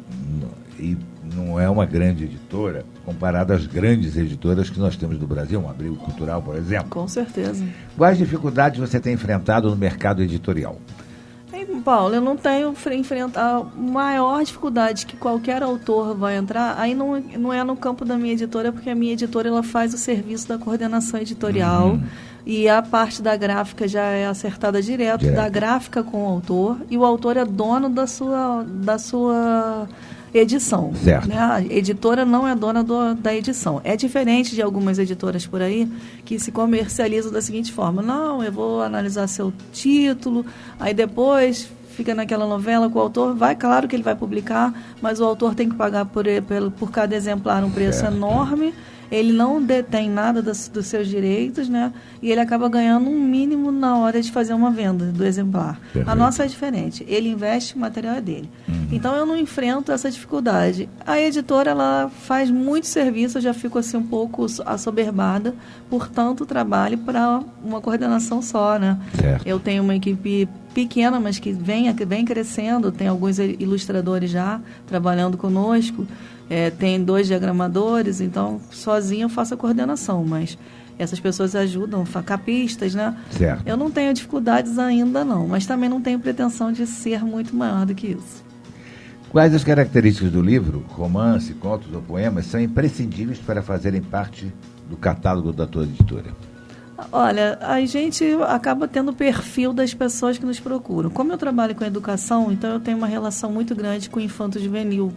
Speaker 2: E não é uma grande editora, comparada às grandes editoras que nós temos no Brasil, um Abril Cultural, por exemplo.
Speaker 3: Com certeza.
Speaker 2: Quais dificuldades você tem enfrentado no mercado editorial?
Speaker 3: Paulo, eu não tenho enfrentar a maior dificuldade que qualquer autor vai entrar, aí não é no campo da minha editora, porque a minha editora ela faz o serviço da coordenação editorial e a parte da gráfica já é acertada direto da gráfica com o autor, e o autor é dono da sua edição.
Speaker 2: Certo.
Speaker 3: Né? A editora não é dona da edição. É diferente de algumas editoras por aí que se comercializam da seguinte forma: não, eu vou analisar seu título, aí depois fica naquela novela com o autor, claro que ele vai publicar, mas o autor tem que pagar por cada exemplar um preço enorme. Ele não detém nada dos seus direitos, né? E ele acaba ganhando um mínimo na hora de fazer uma venda do exemplar.
Speaker 2: Perfeito. A
Speaker 3: nossa é diferente. Ele investe, o material é dele. Então, eu não enfrento essa dificuldade. A editora, ela faz muito serviço, eu já fico assim um pouco assoberbada por tanto trabalho para uma coordenação só, né?
Speaker 2: Certo.
Speaker 3: Eu tenho uma equipe pequena, mas que vem crescendo. Tem alguns ilustradores já trabalhando conosco. Tem 2 diagramadores, então sozinho eu faço a coordenação, mas essas pessoas ajudam, capistas, né?
Speaker 2: Certo.
Speaker 3: Eu não tenho dificuldades ainda não, mas também não tenho pretensão de ser muito maior do que isso.
Speaker 2: Quais as características do livro, romance, contos ou poemas, são imprescindíveis para fazerem parte do catálogo da tua editora?
Speaker 3: Olha, a gente acaba tendo o perfil das pessoas que nos procuram. Como eu trabalho com educação, então eu tenho uma relação muito grande com o infanto-juvenil.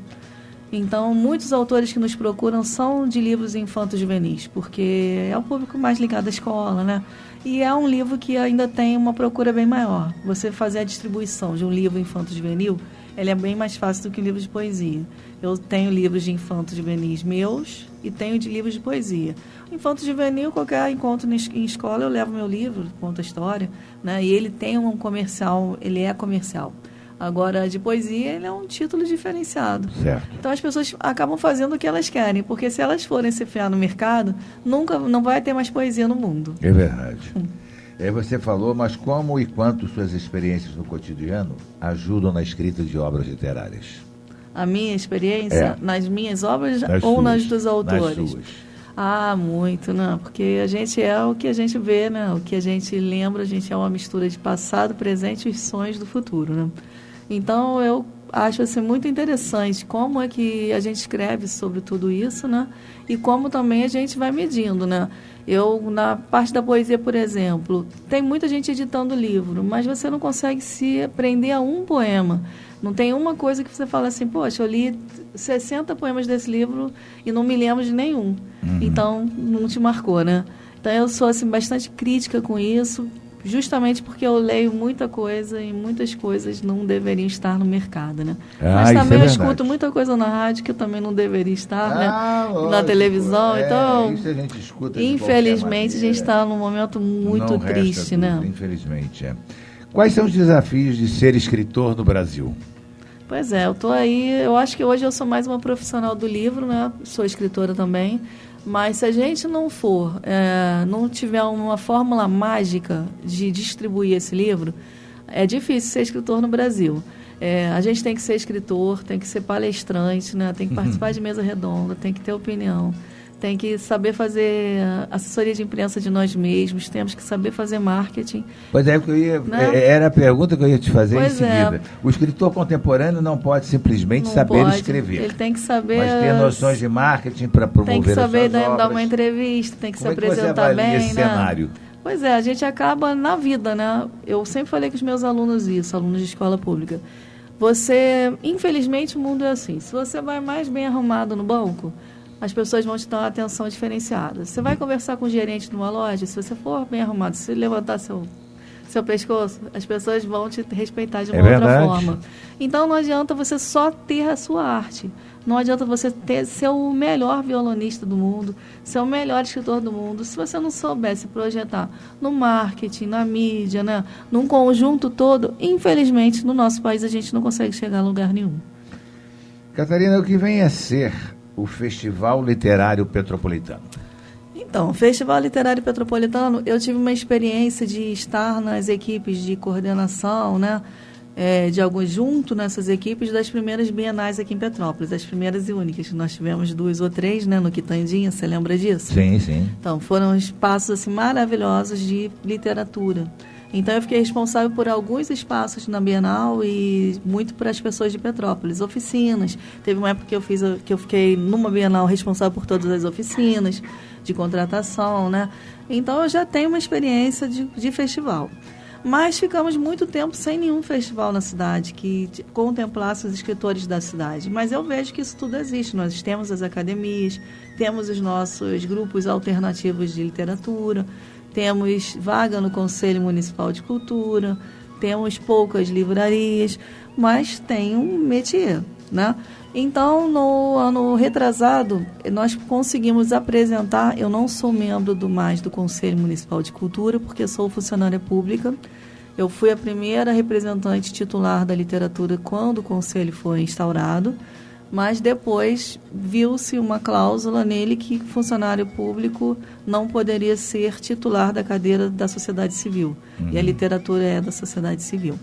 Speaker 3: Então, muitos autores que nos procuram são de livros infanto-juvenis, porque é o público mais ligado à escola, né? E é um livro que ainda tem uma procura bem maior. Você fazer a distribuição de um livro infanto-juvenil, ele é bem mais fácil do que um livro de poesia. Eu tenho livros de infanto-juvenis meus e tenho de livros de poesia. Infanto-juvenil, qualquer encontro em escola, eu levo meu livro, conto a história, né? E ele tem um comercial, ele é comercial. Agora, de poesia, ele é um título diferenciado.
Speaker 2: Certo.
Speaker 3: Então, as pessoas acabam fazendo o que elas querem, porque se elas forem se enfiar no mercado, não vai ter mais poesia no mundo.
Speaker 2: É verdade. Você falou, mas como e quanto suas experiências no cotidiano ajudam na escrita de obras literárias?
Speaker 3: A minha experiência nas minhas obras
Speaker 2: nas
Speaker 3: ou
Speaker 2: suas,
Speaker 3: nas dos autores?
Speaker 2: Nas suas.
Speaker 3: Ah, muito, né? Porque a gente é o que a gente vê, né? O que a gente lembra, a gente é uma mistura de passado, presente e os sonhos do futuro, né? Então, eu acho assim, muito interessante como é que a gente escreve sobre tudo isso, né? E como também a gente vai medindo, né? Eu, na parte da poesia, por exemplo, tem muita gente editando livro, mas você não consegue se prender a um poema. Não tem uma coisa que você fala assim, poxa, eu li 60 poemas desse livro e não me lembro de nenhum. Então, não te marcou, né? Então, eu sou assim, bastante crítica com isso, justamente porque eu leio muita coisa e muitas coisas não deveriam estar no mercado, né? Mas também eu escuto muita coisa na rádio que também não deveria estar, né?
Speaker 2: Lógico,
Speaker 3: na televisão. Então,
Speaker 2: isso a gente escuta
Speaker 3: infelizmente, a gente está num momento muito triste, né?
Speaker 2: Infelizmente, é. Quais são os desafios de ser escritor no Brasil?
Speaker 3: Pois é, eu estou aí, eu acho que hoje eu sou mais uma profissional do livro, né? Sou escritora também, mas se a gente não for, não tiver uma fórmula mágica de distribuir esse livro, é difícil ser escritor no Brasil. A gente tem que ser escritor, tem que ser palestrante, né? Tem que participar de mesa redonda, tem que ter opinião, tem que saber fazer assessoria de imprensa de nós mesmos, temos que saber fazer marketing.
Speaker 2: Pois é, era a pergunta que eu ia te fazer em seguida. O escritor contemporâneo não pode simplesmente saber escrever.
Speaker 3: Ele tem que saber...
Speaker 2: Mas ter noções de marketing para promover as suas obras.
Speaker 3: Tem que saber dar uma entrevista, tem que se apresentar bem,
Speaker 2: esse cenário?
Speaker 3: Pois é, a gente acaba na vida, né? Eu sempre falei com os meus alunos isso, alunos de escola pública. Infelizmente, o mundo é assim. Se você vai mais bem arrumado no banco, as pessoas vão te dar uma atenção diferenciada. Você vai conversar com o gerente de uma loja, se você for bem arrumado, se levantar seu pescoço, as pessoas vão te respeitar de uma outra forma. Então, não adianta você só ter a sua arte. Não adianta você ser o melhor violonista do mundo, ser o melhor escritor do mundo, se você não souber se projetar no marketing, na mídia, né? Num conjunto todo. Infelizmente, no nosso país, a gente não consegue chegar a lugar nenhum.
Speaker 2: Catarina, o que vem a ser o Festival Literário Petropolitano?
Speaker 3: Então, o Festival Literário Petropolitano, eu tive uma experiência de estar nas equipes de coordenação, né? Junto nessas equipes das primeiras bienais aqui em Petrópolis, as primeiras e únicas. Nós tivemos 2 ou 3, né, no Quitandinha, você lembra disso?
Speaker 2: Sim, sim.
Speaker 3: Então, foram espaços assim, maravilhosos de literatura. Então, eu fiquei responsável por alguns espaços na Bienal e muito para as pessoas de Petrópolis, oficinas. Teve uma época que eu fiquei numa Bienal responsável por todas as oficinas de contratação, né? Então, eu já tenho uma experiência de festival. Mas ficamos muito tempo sem nenhum festival na cidade que contemplasse os escritores da cidade. Mas eu vejo que isso tudo existe. Nós temos as academias, temos os nossos grupos alternativos de literatura, temos vaga no Conselho Municipal de Cultura, temos poucas livrarias, mas tem um métier, né? Então, no ano retrasado, nós conseguimos apresentar, eu não sou membro do Conselho Municipal de Cultura, porque sou funcionária pública. Eu fui a primeira representante titular da literatura quando o Conselho foi instaurado, mas depois viu-se uma cláusula nele que funcionário público não poderia ser titular da cadeira da sociedade civil. E a literatura é da sociedade civil.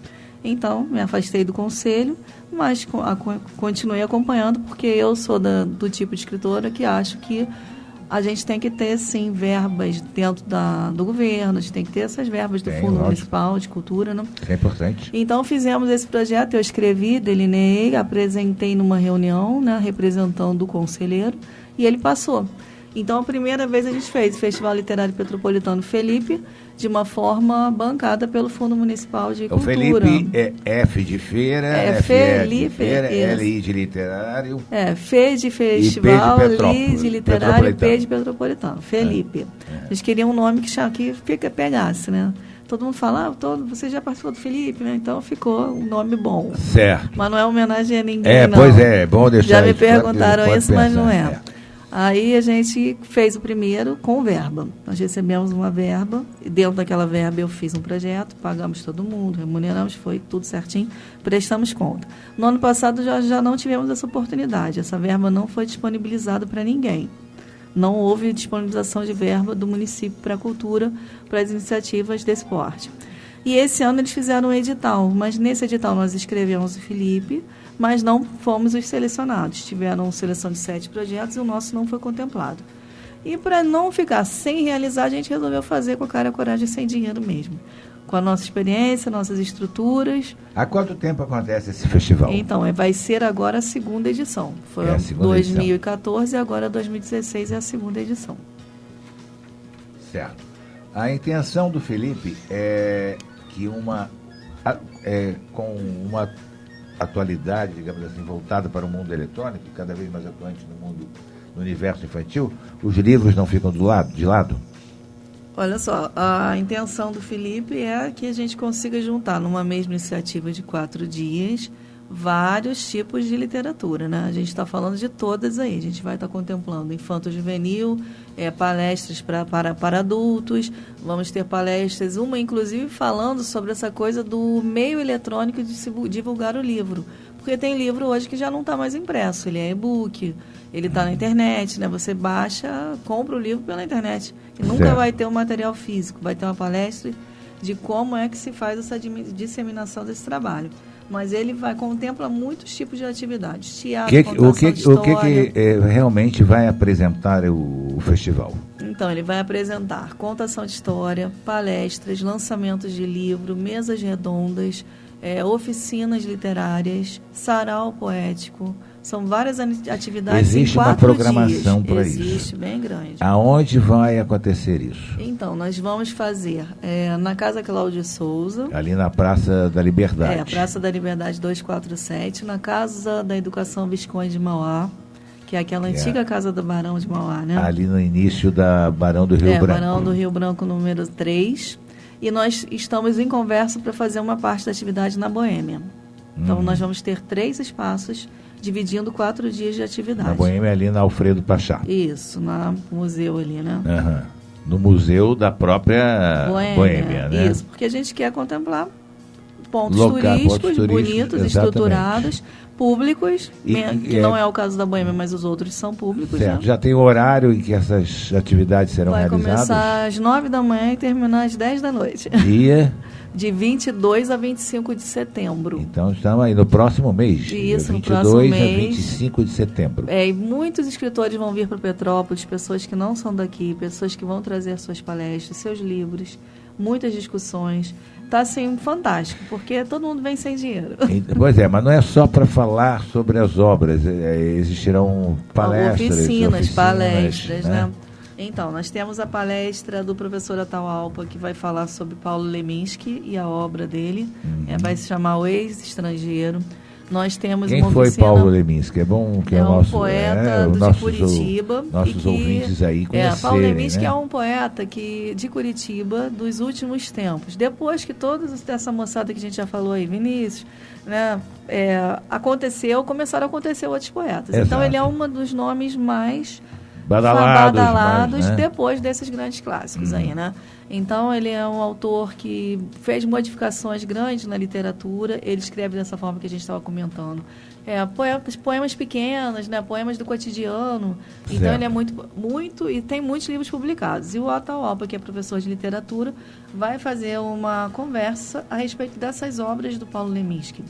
Speaker 3: Então, me afastei do conselho, mas continuei acompanhando, porque eu sou do tipo de escritora que acho que a gente tem que ter, sim, verbas dentro do governo, a gente tem que ter essas verbas do Fundo Municipal de Cultura. Né?
Speaker 2: Isso é importante.
Speaker 3: Então, fizemos esse projeto, eu escrevi, delineei, apresentei numa reunião, né, representando o conselheiro, e ele passou. Então, a primeira vez a gente fez o Festival Literário Petropolitano Felipe, de uma forma bancada pelo Fundo Municipal de Cultura.
Speaker 2: O Felipe é F de feira,
Speaker 3: Felipe,
Speaker 2: de feira, L de literário.
Speaker 3: F de festival, L de literário e P de petropolitano. Felipe. A gente queria um nome que pegasse, né? Todo mundo fala, você já participou do Felipe, né? Então ficou um nome bom.
Speaker 2: Certo.
Speaker 3: Mas não é homenagem a ninguém, não.
Speaker 2: Pois é bom deixar.
Speaker 3: Já me perguntaram isso, mas não é. Aí a gente fez o primeiro com verba. Nós recebemos uma verba, e dentro daquela verba eu fiz um projeto, pagamos todo mundo, remuneramos, foi tudo certinho, prestamos conta. No ano passado já não tivemos essa oportunidade, essa verba não foi disponibilizada para ninguém. Não houve disponibilização de verba do município para a cultura, para as iniciativas desse porte. E esse ano eles fizeram um edital, mas nesse edital nós escrevemos o Felipe, mas não fomos os selecionados. Tiveram seleção de 7 projetos e o nosso não foi contemplado. E para não ficar sem realizar, a gente resolveu fazer com a cara e a coragem, sem dinheiro mesmo. Com a nossa experiência, nossas estruturas.
Speaker 2: Há quanto tempo acontece esse festival?
Speaker 3: Então, vai ser agora a segunda edição. Foi
Speaker 2: a segunda
Speaker 3: 2014 e agora 2016 é a segunda edição.
Speaker 2: Certo. A intenção do Felipe é que com uma atualidade, digamos assim, voltada para o mundo eletrônico, cada vez mais atuante no universo infantil, os livros não ficam de lado?
Speaker 3: Olha só, a intenção do Felipe é que a gente consiga juntar numa mesma iniciativa de 4 dias vários tipos de literatura, né? A gente está falando de todas aí. A gente vai estar contemplando infanto-juvenil, palestras para adultos, vamos ter palestras, uma inclusive falando sobre essa coisa do meio eletrônico de se divulgar o livro. Porque tem livro hoje que já não está mais impresso, ele é e-book, ele está na internet, né? Você baixa, compra o livro pela internet. E nunca vai ter um material físico, vai ter uma palestra de como é que se faz essa disseminação desse trabalho. Mas ele contempla muitos tipos de atividades. Teatro, contação de história. O que
Speaker 2: realmente vai apresentar o festival?
Speaker 3: Então, ele vai apresentar contação de história, palestras, lançamentos de livro, mesas redondas, oficinas literárias, sarau poético. São várias atividades em 4 dias. Existe uma
Speaker 2: programação para isso?
Speaker 3: Existe, bem grande.
Speaker 2: Aonde vai acontecer isso?
Speaker 3: Então, nós vamos fazer na Casa Cláudio Souza.
Speaker 2: Ali na Praça da Liberdade.
Speaker 3: Praça da Liberdade 247, na Casa da Educação Visconde de Mauá, que é aquela antiga Casa do Barão de Mauá, né?
Speaker 2: Ali no início da Barão do Rio Branco.
Speaker 3: Barão do Rio Branco, número 3. E nós estamos em conversa para fazer uma parte da atividade na Boêmia. Então, nós vamos ter 3 espaços, dividindo 4 dias de atividade.
Speaker 2: Na Boêmia, ali na Alfredo Pachá.
Speaker 3: Isso, no museu ali, né?
Speaker 2: Uhum. No museu da própria Boêmia, né?
Speaker 3: Isso, porque a gente quer contemplar pontos turísticos bonitos, exatamente, estruturados, públicos, que não é o caso da Boêmia, mas os outros são públicos.
Speaker 2: Certo.
Speaker 3: Né?
Speaker 2: Já tem o horário em que essas atividades serão realizadas?
Speaker 3: Vai começar às 9 da manhã e terminar às 10 da noite.
Speaker 2: Dia?
Speaker 3: De 22 a 25 de setembro.
Speaker 2: Então, estamos aí no próximo mês.
Speaker 3: Isso,
Speaker 2: no
Speaker 3: 22
Speaker 2: a 25 de setembro.
Speaker 3: E muitos escritores vão vir para Petrópolis, pessoas que não são daqui, pessoas que vão trazer suas palestras, seus livros, muitas discussões. Está, assim, fantástico, porque todo mundo vem sem dinheiro.
Speaker 2: Pois é, mas não é só para falar sobre as obras, existirão palestras,
Speaker 3: palestras, né? Então, nós temos a palestra do professor Atahualpa, que vai falar sobre Paulo Leminski e a obra dele. Vai se chamar O Ex-Estrangeiro. Nós temos
Speaker 2: Quem
Speaker 3: uma
Speaker 2: foi
Speaker 3: oficina...
Speaker 2: Paulo Leminski? É bom que
Speaker 3: é
Speaker 2: o nosso...
Speaker 3: um poeta de Curitiba.
Speaker 2: Nossos ouvintes aí conhecerem,
Speaker 3: Paulo Leminski,
Speaker 2: né?
Speaker 3: é um poeta de Curitiba dos últimos tempos. Depois que toda essa moçada que a gente já falou aí, Vinícius, né, começaram a acontecer outros poetas.
Speaker 2: Exato.
Speaker 3: Então, ele é um dos nomes mais...
Speaker 2: badalados, né?
Speaker 3: Depois desses grandes clássicos aí, né? Então, ele é um autor que fez modificações grandes na literatura. Ele escreve dessa forma que a gente estava comentando. Poemas pequenos, né? Poemas do cotidiano.
Speaker 2: Certo.
Speaker 3: Então, ele é muito... E tem muitos livros publicados. E o Atahualpa, que é professor de literatura, vai fazer uma conversa a respeito dessas obras do Paulo Leminski.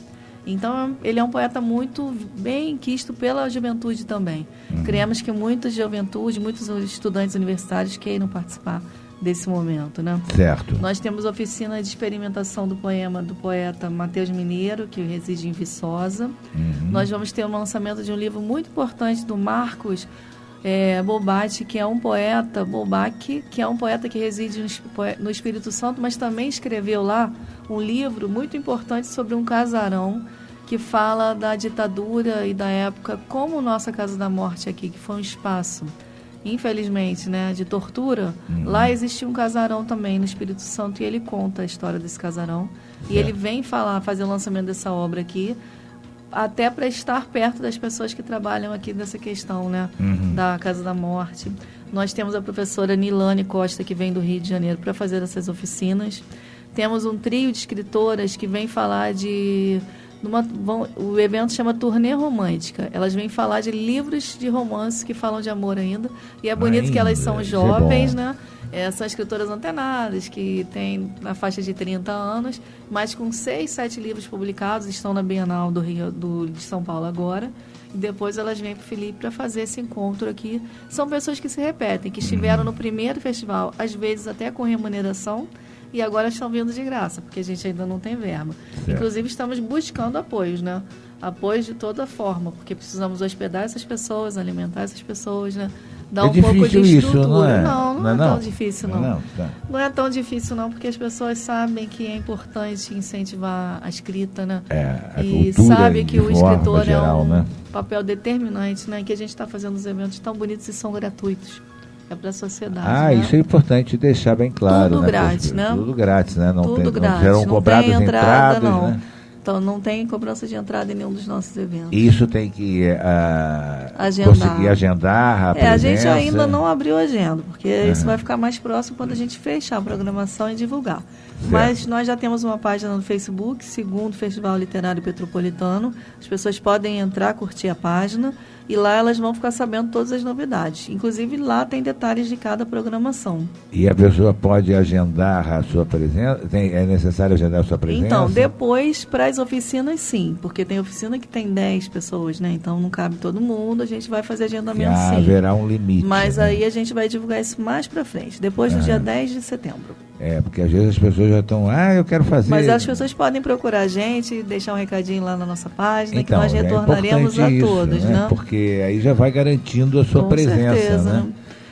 Speaker 3: Então, ele é um poeta muito bem quisto pela juventude também. Queremos que muita juventude, muitos estudantes universitários queiram participar desse momento, né?
Speaker 2: Certo.
Speaker 3: Nós temos a oficina de experimentação do poema do poeta Matheus Mineiro, que reside em Viçosa. Nós vamos ter o lançamento de um livro muito importante do Marcos Bobatti, que é um poeta, que é um poeta que reside no Espírito Santo, mas também escreveu lá um livro muito importante sobre um casarão que fala da ditadura e da época, como nossa Casa da Morte aqui, que foi um espaço, infelizmente, né, de tortura. Lá existia um casarão também no Espírito Santo e ele conta a história desse casarão. E ele vem fazer o lançamento dessa obra aqui, até para estar perto das pessoas que trabalham aqui nessa questão, né, da Casa da Morte. Nós temos a professora Nilane Costa, que vem do Rio de Janeiro, para fazer essas oficinas. Temos um trio de escritoras que vem falar o evento chama Turnê Romântica. Elas vêm falar de livros de romance que falam de amor ainda. E é bonito que elas são jovens, né? São escritoras antenadas, que têm na faixa de 30 anos, mas com 6, 7 livros publicados, estão na Bienal de São Paulo agora. e depois elas vêm para o Felipe para fazer esse encontro aqui. São pessoas que se repetem, que estiveram no primeiro festival, às vezes até com remuneração, e agora estão vindo de graça, porque a gente ainda não tem verba.
Speaker 2: Certo.
Speaker 3: Inclusive, estamos buscando apoios, né? Apoios de toda forma, porque precisamos hospedar essas pessoas, alimentar essas pessoas, né? Dar um pouco de estrutura.
Speaker 2: Isso, não é?
Speaker 3: Não é tão difícil, não.
Speaker 2: Tá.
Speaker 3: Não é tão difícil, não, porque as pessoas sabem que é importante incentivar a escrita, né?
Speaker 2: A
Speaker 3: e
Speaker 2: cultura,
Speaker 3: sabe que
Speaker 2: de
Speaker 3: o escritor
Speaker 2: geral,
Speaker 3: é um
Speaker 2: né?
Speaker 3: papel determinante, né? Que a gente está fazendo os eventos tão bonitos e são gratuitos. É para a sociedade. Né?
Speaker 2: Isso é importante deixar bem claro.
Speaker 3: Tudo
Speaker 2: né?
Speaker 3: grátis, né?
Speaker 2: Tudo grátis, né?
Speaker 3: Tudo grátis.
Speaker 2: Não serão cobradas
Speaker 3: tem entrada,
Speaker 2: entradas,
Speaker 3: não.
Speaker 2: né?
Speaker 3: Então, não tem cobrança de entrada em nenhum dos nossos eventos.
Speaker 2: Isso tem que
Speaker 3: Agendar.
Speaker 2: conseguir agendar a presença.
Speaker 3: A gente ainda não abriu a agenda, porque isso vai ficar mais próximo quando a gente fechar a programação e divulgar.
Speaker 2: Certo.
Speaker 3: Mas nós já temos uma página no Facebook, segundo Festival Literário Petropolitano. As pessoas podem entrar, curtir a página, e lá elas vão ficar sabendo todas as novidades. Inclusive, lá tem detalhes de cada programação.
Speaker 2: E a pessoa pode agendar a sua presença? É necessário agendar a sua presença?
Speaker 3: Então, depois, para as oficinas, sim. Porque tem oficina que tem 10 pessoas, né? Então, não cabe todo mundo. A gente vai fazer agendamento, sim.
Speaker 2: Haverá um limite.
Speaker 3: Mas
Speaker 2: né?
Speaker 3: aí a gente vai divulgar isso mais para frente. Depois do dia 10 de setembro.
Speaker 2: Porque às vezes as pessoas já estão... eu quero fazer...
Speaker 3: Mas as pessoas podem procurar a gente, deixar um recadinho lá na nossa página,
Speaker 2: então,
Speaker 3: que nós retornaremos a todos, né?
Speaker 2: Porque aí já vai garantindo a sua presença,
Speaker 3: certeza,
Speaker 2: né?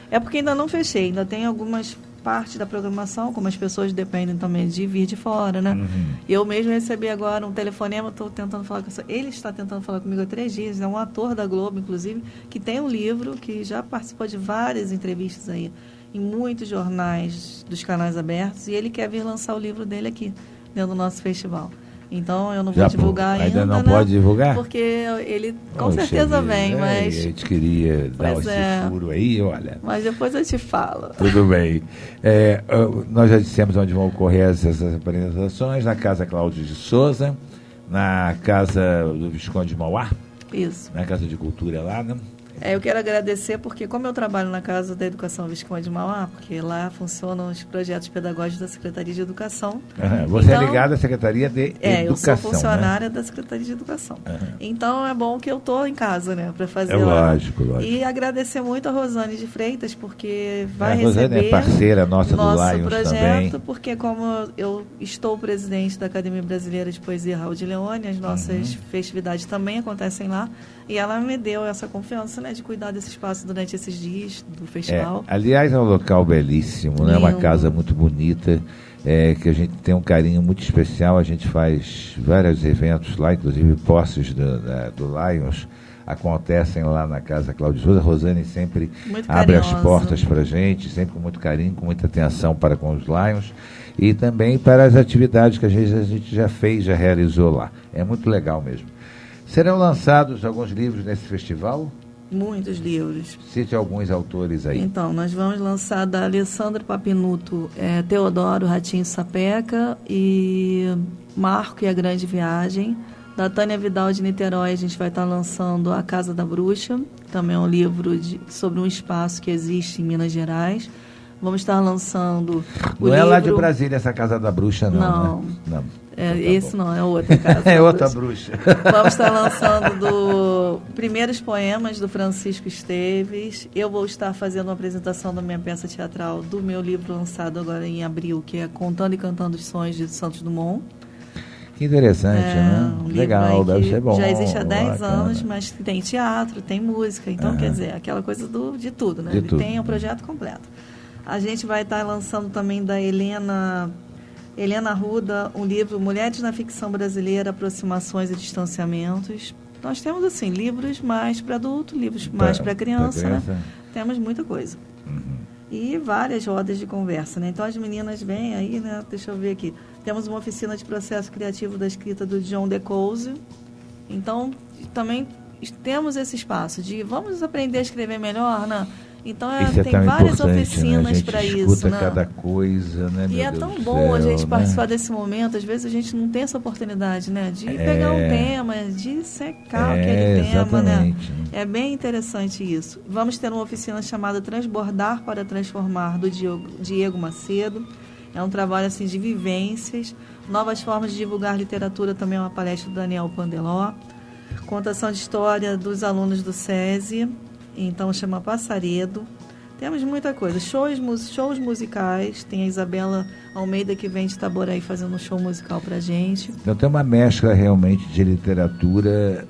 Speaker 3: É porque ainda não fechei, ainda tem algumas partes da programação, como as pessoas dependem também de vir de fora, né? Eu mesmo recebi agora um telefonema, estou tentando falar com ele está tentando falar comigo há 3 dias, é um ator da Globo, inclusive, que tem um livro, que já participou de várias entrevistas aí, em muitos jornais dos canais abertos, e ele quer vir lançar o livro dele aqui, dentro do nosso festival. Então, eu não vou divulgar ainda,
Speaker 2: não
Speaker 3: né?
Speaker 2: pode divulgar?
Speaker 3: Porque ele com certeza vem, mas...
Speaker 2: A gente queria dar esse furo aí, olha...
Speaker 3: Mas depois eu te falo.
Speaker 2: Tudo bem. Nós já dissemos onde vão ocorrer essas apresentações, na Casa Cláudio de Souza, na Casa do Visconde de Mauá.
Speaker 3: Isso.
Speaker 2: Na Casa de Cultura lá, né?
Speaker 3: Eu quero agradecer porque, como eu trabalho na Casa da Educação Visconde de Mauá, porque lá funcionam os projetos pedagógicos da Secretaria de Educação.
Speaker 2: Você é ligada à Secretaria de Educação,
Speaker 3: eu sou funcionária,
Speaker 2: né?
Speaker 3: Da Secretaria de Educação. Então, é bom que eu estou em casa, né, para fazer
Speaker 2: lá. Lógico.
Speaker 3: E agradecer muito a Rosane de Freitas, porque vai
Speaker 2: receber... A Rosane é parceira nossa do Lions
Speaker 3: projeto,
Speaker 2: também.
Speaker 3: Porque como eu estou presidente da Academia Brasileira de Poesia Raul de Leone, as nossas festividades também acontecem lá, e ela me deu essa confiança, né, de cuidar desse espaço durante esses dias do festival.
Speaker 2: Aliás, é um local belíssimo, né? Uma casa muito bonita, que a gente tem um carinho muito especial. A gente faz vários eventos lá, inclusive posses do Lions acontecem lá na Casa Cláudio Souza. A Rosane sempre abre as portas para a gente, sempre com muito carinho, com muita atenção para com os Lions e também para as atividades que a gente já fez, já realizou lá. É muito legal mesmo. Serão lançados alguns livros nesse festival?
Speaker 3: Muitos livros.
Speaker 2: Cite alguns autores aí.
Speaker 3: Então, nós vamos lançar da Alessandra Papinuto, Teodoro Ratinho Sapeca e Marco e a Grande Viagem. Da Tânia Vidal de Niterói, a gente vai estar lançando A Casa da Bruxa, também é um livro sobre um espaço que existe em Minas Gerais. Vamos estar lançando o livro...
Speaker 2: Não é lá de Brasília essa Casa da Bruxa, não. Né? Não.
Speaker 3: Esse não, é outra casa.
Speaker 2: É outra bruxa.
Speaker 3: Vamos estar lançando primeiros poemas do Francisco Esteves. Eu vou estar fazendo uma apresentação da minha peça teatral do meu livro lançado agora em abril, que é Contando e Cantando os Sonhos de Santos Dumont.
Speaker 2: Que interessante, né?
Speaker 3: Um
Speaker 2: legal, deve ser bom.
Speaker 3: Já existe há 10 anos, mas tem teatro, tem música. Então, quer dizer, aquela coisa de tudo, né? Ele tem um projeto completo. A gente vai estar lançando também da Helena Arruda, um livro Mulheres na Ficção Brasileira, Aproximações e Distanciamentos. Nós temos, assim, livros mais para adulto, livros mais para criança, né? Temos muita coisa. E várias rodas de conversa, né? Então, as meninas vêm aí, né? Deixa eu ver aqui. Temos uma oficina de processo criativo da escrita do John DeCouse. Então, também temos esse espaço de vamos aprender a escrever melhor, né? Então, tem várias oficinas para isso, né?
Speaker 2: Cada coisa, né?
Speaker 3: E é tão bom a gente participar desse momento. Às vezes a gente não tem essa oportunidade, né? De pegar um tema, de secar aquele tema, né? É bem interessante isso. Vamos ter uma oficina chamada Transbordar para Transformar, do Diego Macedo. É um trabalho assim de vivências. Novas formas de divulgar literatura também é uma palestra do Daniel Pandeló. contação de história dos alunos do SESI, então chama Passaredo. Temos muita coisa, shows musicais, tem a Isabela Almeida que vem de Itaboraí fazendo um show musical pra gente.
Speaker 2: Então tem uma mescla realmente de literatura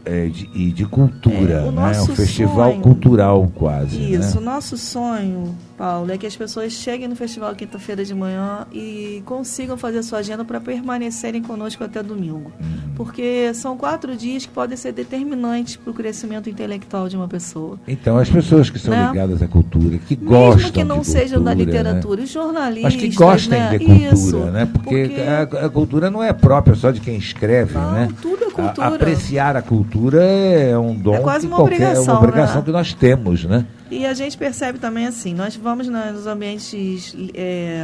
Speaker 2: e de cultura, né? Um festival cultural quase.
Speaker 3: Isso,
Speaker 2: né?
Speaker 3: O nosso sonho, Paulo, é que as pessoas cheguem no festival quinta-feira de manhã e consigam fazer a sua agenda para permanecerem conosco até domingo. Porque são 4 dias que podem ser determinantes para o crescimento intelectual de uma pessoa.
Speaker 2: Então as pessoas que são ligadas à cultura, que
Speaker 3: mesmo
Speaker 2: gostam
Speaker 3: que não
Speaker 2: de
Speaker 3: sejam
Speaker 2: cultura,
Speaker 3: da literatura,
Speaker 2: né?
Speaker 3: os jornalistas,
Speaker 2: mas que gostem
Speaker 3: né?
Speaker 2: de cultura,
Speaker 3: Isso,
Speaker 2: né? Porque a cultura não é própria só de quem escreve,
Speaker 3: não,
Speaker 2: né?
Speaker 3: Tudo é cultura.
Speaker 2: Apreciar a cultura é um dom,
Speaker 3: quase
Speaker 2: que
Speaker 3: uma obrigação,
Speaker 2: é uma obrigação,
Speaker 3: né?
Speaker 2: que nós temos, né?
Speaker 3: E a gente percebe também assim, nós vamos nos ambientes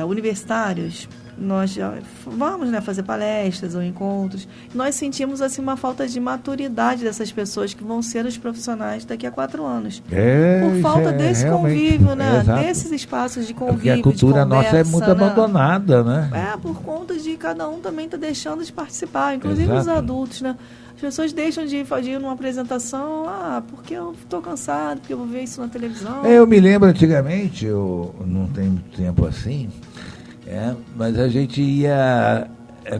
Speaker 3: universitários, nós vamos, né, fazer palestras ou encontros, nós sentimos assim uma falta de maturidade dessas pessoas que vão ser os profissionais daqui a 4 anos. Por falta desse convívio, né? Desses espaços de convívio,
Speaker 2: porque a cultura nossa é muito abandonada, né?
Speaker 3: Por conta de cada um também está deixando de participar, inclusive os adultos, né? As pessoas deixam de ir numa apresentação, porque eu estou cansado, porque eu vou ver isso na televisão.
Speaker 2: Eu me lembro antigamente, eu não tenho muito tempo assim, mas a gente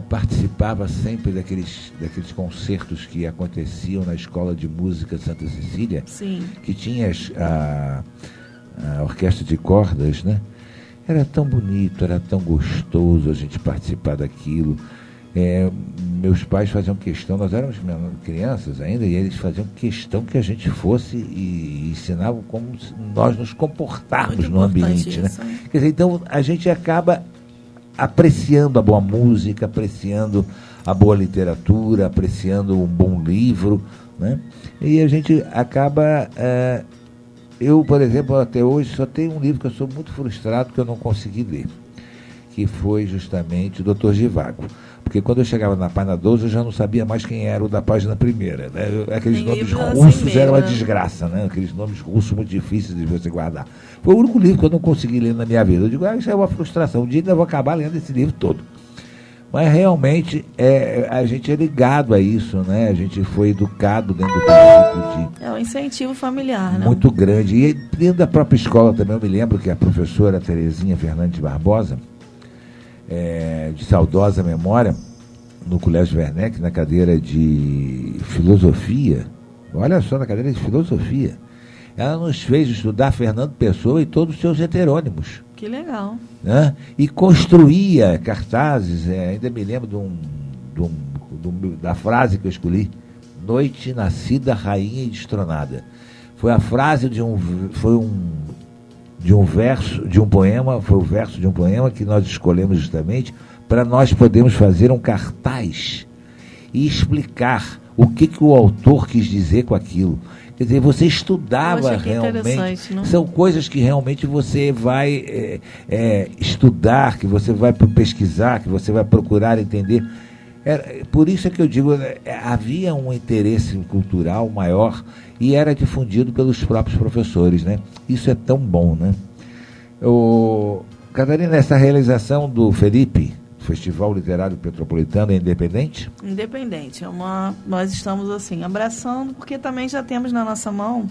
Speaker 2: participava sempre daqueles concertos que aconteciam na Escola de Música Santa Cecília.
Speaker 3: Sim.
Speaker 2: Que tinha a orquestra de cordas, né? Era tão bonito, era tão gostoso a gente participar daquilo. Meus pais faziam questão, nós éramos crianças ainda, e eles faziam questão que a gente fosse e ensinavam como nós nos comportarmos no ambiente, né? Quer dizer, então a gente acaba apreciando a boa música, apreciando a boa literatura, apreciando um bom livro, né? E a gente acaba... eu, por exemplo, até hoje só tenho um livro que eu sou muito frustrado que eu não consegui ler, que foi justamente o Dr. Zhivago. Porque quando eu chegava na página 12, eu já não sabia mais quem era o da página 1ª. Né? Aqueles nomes russos eram uma desgraça, né? Aqueles nomes russos muito difíceis de você guardar. Foi o único livro que eu não consegui ler na minha vida. Eu digo, isso é uma frustração. Um dia ainda vou acabar lendo esse livro todo. Mas realmente a gente é ligado a isso, né? A gente foi educado dentro do princípio de...
Speaker 3: É um incentivo familiar, né?
Speaker 2: Muito grande. E dentro da própria escola também, eu me lembro que a professora Terezinha Fernandes Barbosa, de saudosa memória, no Colégio Werneck, na cadeira de filosofia, olha só, na cadeira de filosofia, ela nos fez estudar Fernando Pessoa e todos os seus heterônimos.
Speaker 3: Que legal.
Speaker 2: Né? E construía cartazes, ainda me lembro da frase que eu escolhi: noite nascida, rainha e destronada. Foi a frase de um verso de um poema, foi o verso de um poema que nós escolhemos justamente para nós podermos fazer um cartaz e explicar o que o autor quis dizer com aquilo. Quer dizer, você estudava realmente. São coisas que realmente você vai estudar, que você vai pesquisar, que você vai procurar entender. Por isso é que eu digo, havia um interesse cultural maior e era difundido pelos próprios professores, né? Isso é tão bom, né? Catarina, essa realização do Felipe, Festival Literário Petropolitano, é independente?
Speaker 3: Independente. Nós estamos assim, abraçando, porque também já temos na nossa mão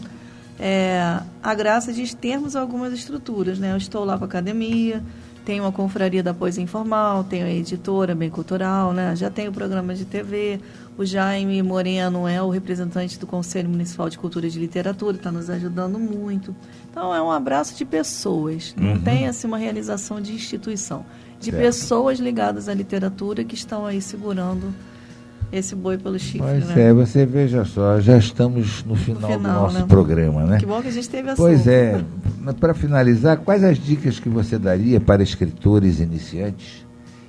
Speaker 3: a graça de termos algumas estruturas, né? Eu estou lá com a academia, tenho uma confraria da Poesia Informal, tenho a editora Bem Cultural, né? Já tenho o programa de TV, o Jaime Moreno é o representante do Conselho Municipal de Cultura e de Literatura, está nos ajudando muito. Então, é um abraço de pessoas, não tem assim, uma realização de instituição, de pessoas ligadas à literatura que estão aí segurando esse boi pelo chifre.
Speaker 2: Pois
Speaker 3: né?
Speaker 2: Você veja só, já estamos no final do nosso programa, né?
Speaker 3: Que bom que a gente teve a
Speaker 2: Pois para finalizar, quais as dicas que você daria para escritores iniciantes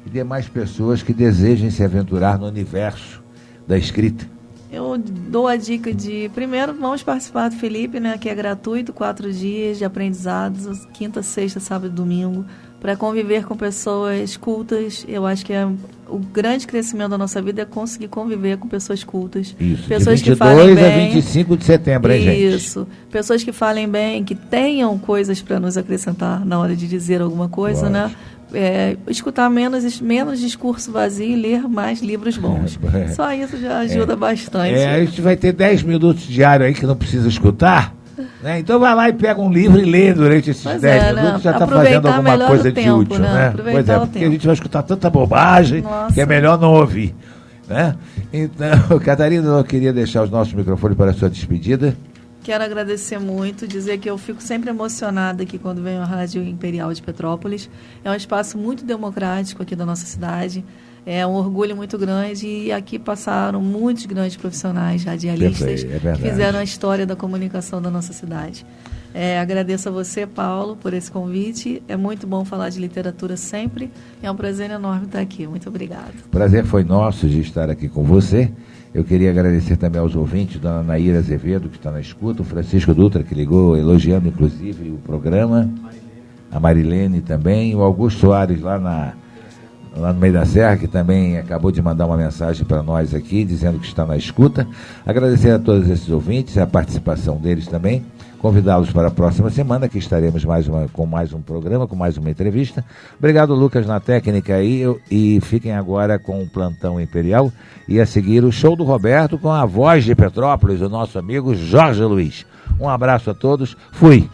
Speaker 2: e demais pessoas que desejem se aventurar no universo da escrita?
Speaker 3: Eu dou a dica de, primeiro, vamos participar do Felipe, né, que é gratuito, 4 dias de aprendizados, quinta, sexta, sábado e domingo. para conviver com pessoas cultas. Eu acho que o grande crescimento da nossa vida é conseguir conviver com pessoas cultas.
Speaker 2: Isso,
Speaker 3: pessoas
Speaker 2: de 22
Speaker 3: que falem bem,
Speaker 2: a 25 de setembro, hein, gente?
Speaker 3: Isso. Pessoas que falem bem, que tenham coisas para nos acrescentar na hora de dizer alguma coisa, né? Escutar menos discurso vazio e ler mais livros bons. Só isso já ajuda bastante.
Speaker 2: A gente vai ter 10 minutos diário aí que não precisa escutar. Né? Então vai lá e pega um livro e lê durante esses 10 minutos, já está fazendo alguma coisa de útil, né? Pois é, porque a gente vai escutar tanta bobagem que é melhor não ouvir. Né? Então, Catarina, eu queria deixar os nossos microfones para a sua despedida.
Speaker 3: Quero agradecer muito, dizer que eu fico sempre emocionada aqui quando venho à Rádio Imperial de Petrópolis. É um espaço muito democrático aqui da nossa cidade. É um orgulho muito grande e aqui passaram muitos grandes profissionais radialistas que fizeram a história da comunicação da nossa cidade. Agradeço a você, Paulo, por esse convite. É muito bom falar de literatura sempre. É um prazer enorme estar aqui. Muito obrigada.
Speaker 2: O prazer foi nosso de estar aqui com você. Eu queria agradecer também aos ouvintes, da Naíra Azevedo, que está na escuta, o Francisco Dutra, que ligou, elogiando inclusive o programa, a Marilene também, o Augusto Soares lá no meio da serra, que também acabou de mandar uma mensagem para nós aqui, dizendo que está na escuta. Agradecer a todos esses ouvintes, a participação deles também, convidá-los para a próxima semana, que estaremos com mais um programa, com mais uma entrevista. Obrigado, Lucas, na técnica aí, e fiquem agora com o Plantão Imperial, e a seguir o Show do Roberto com a voz de Petrópolis, o nosso amigo Jorge Luiz. Um abraço a todos, fui!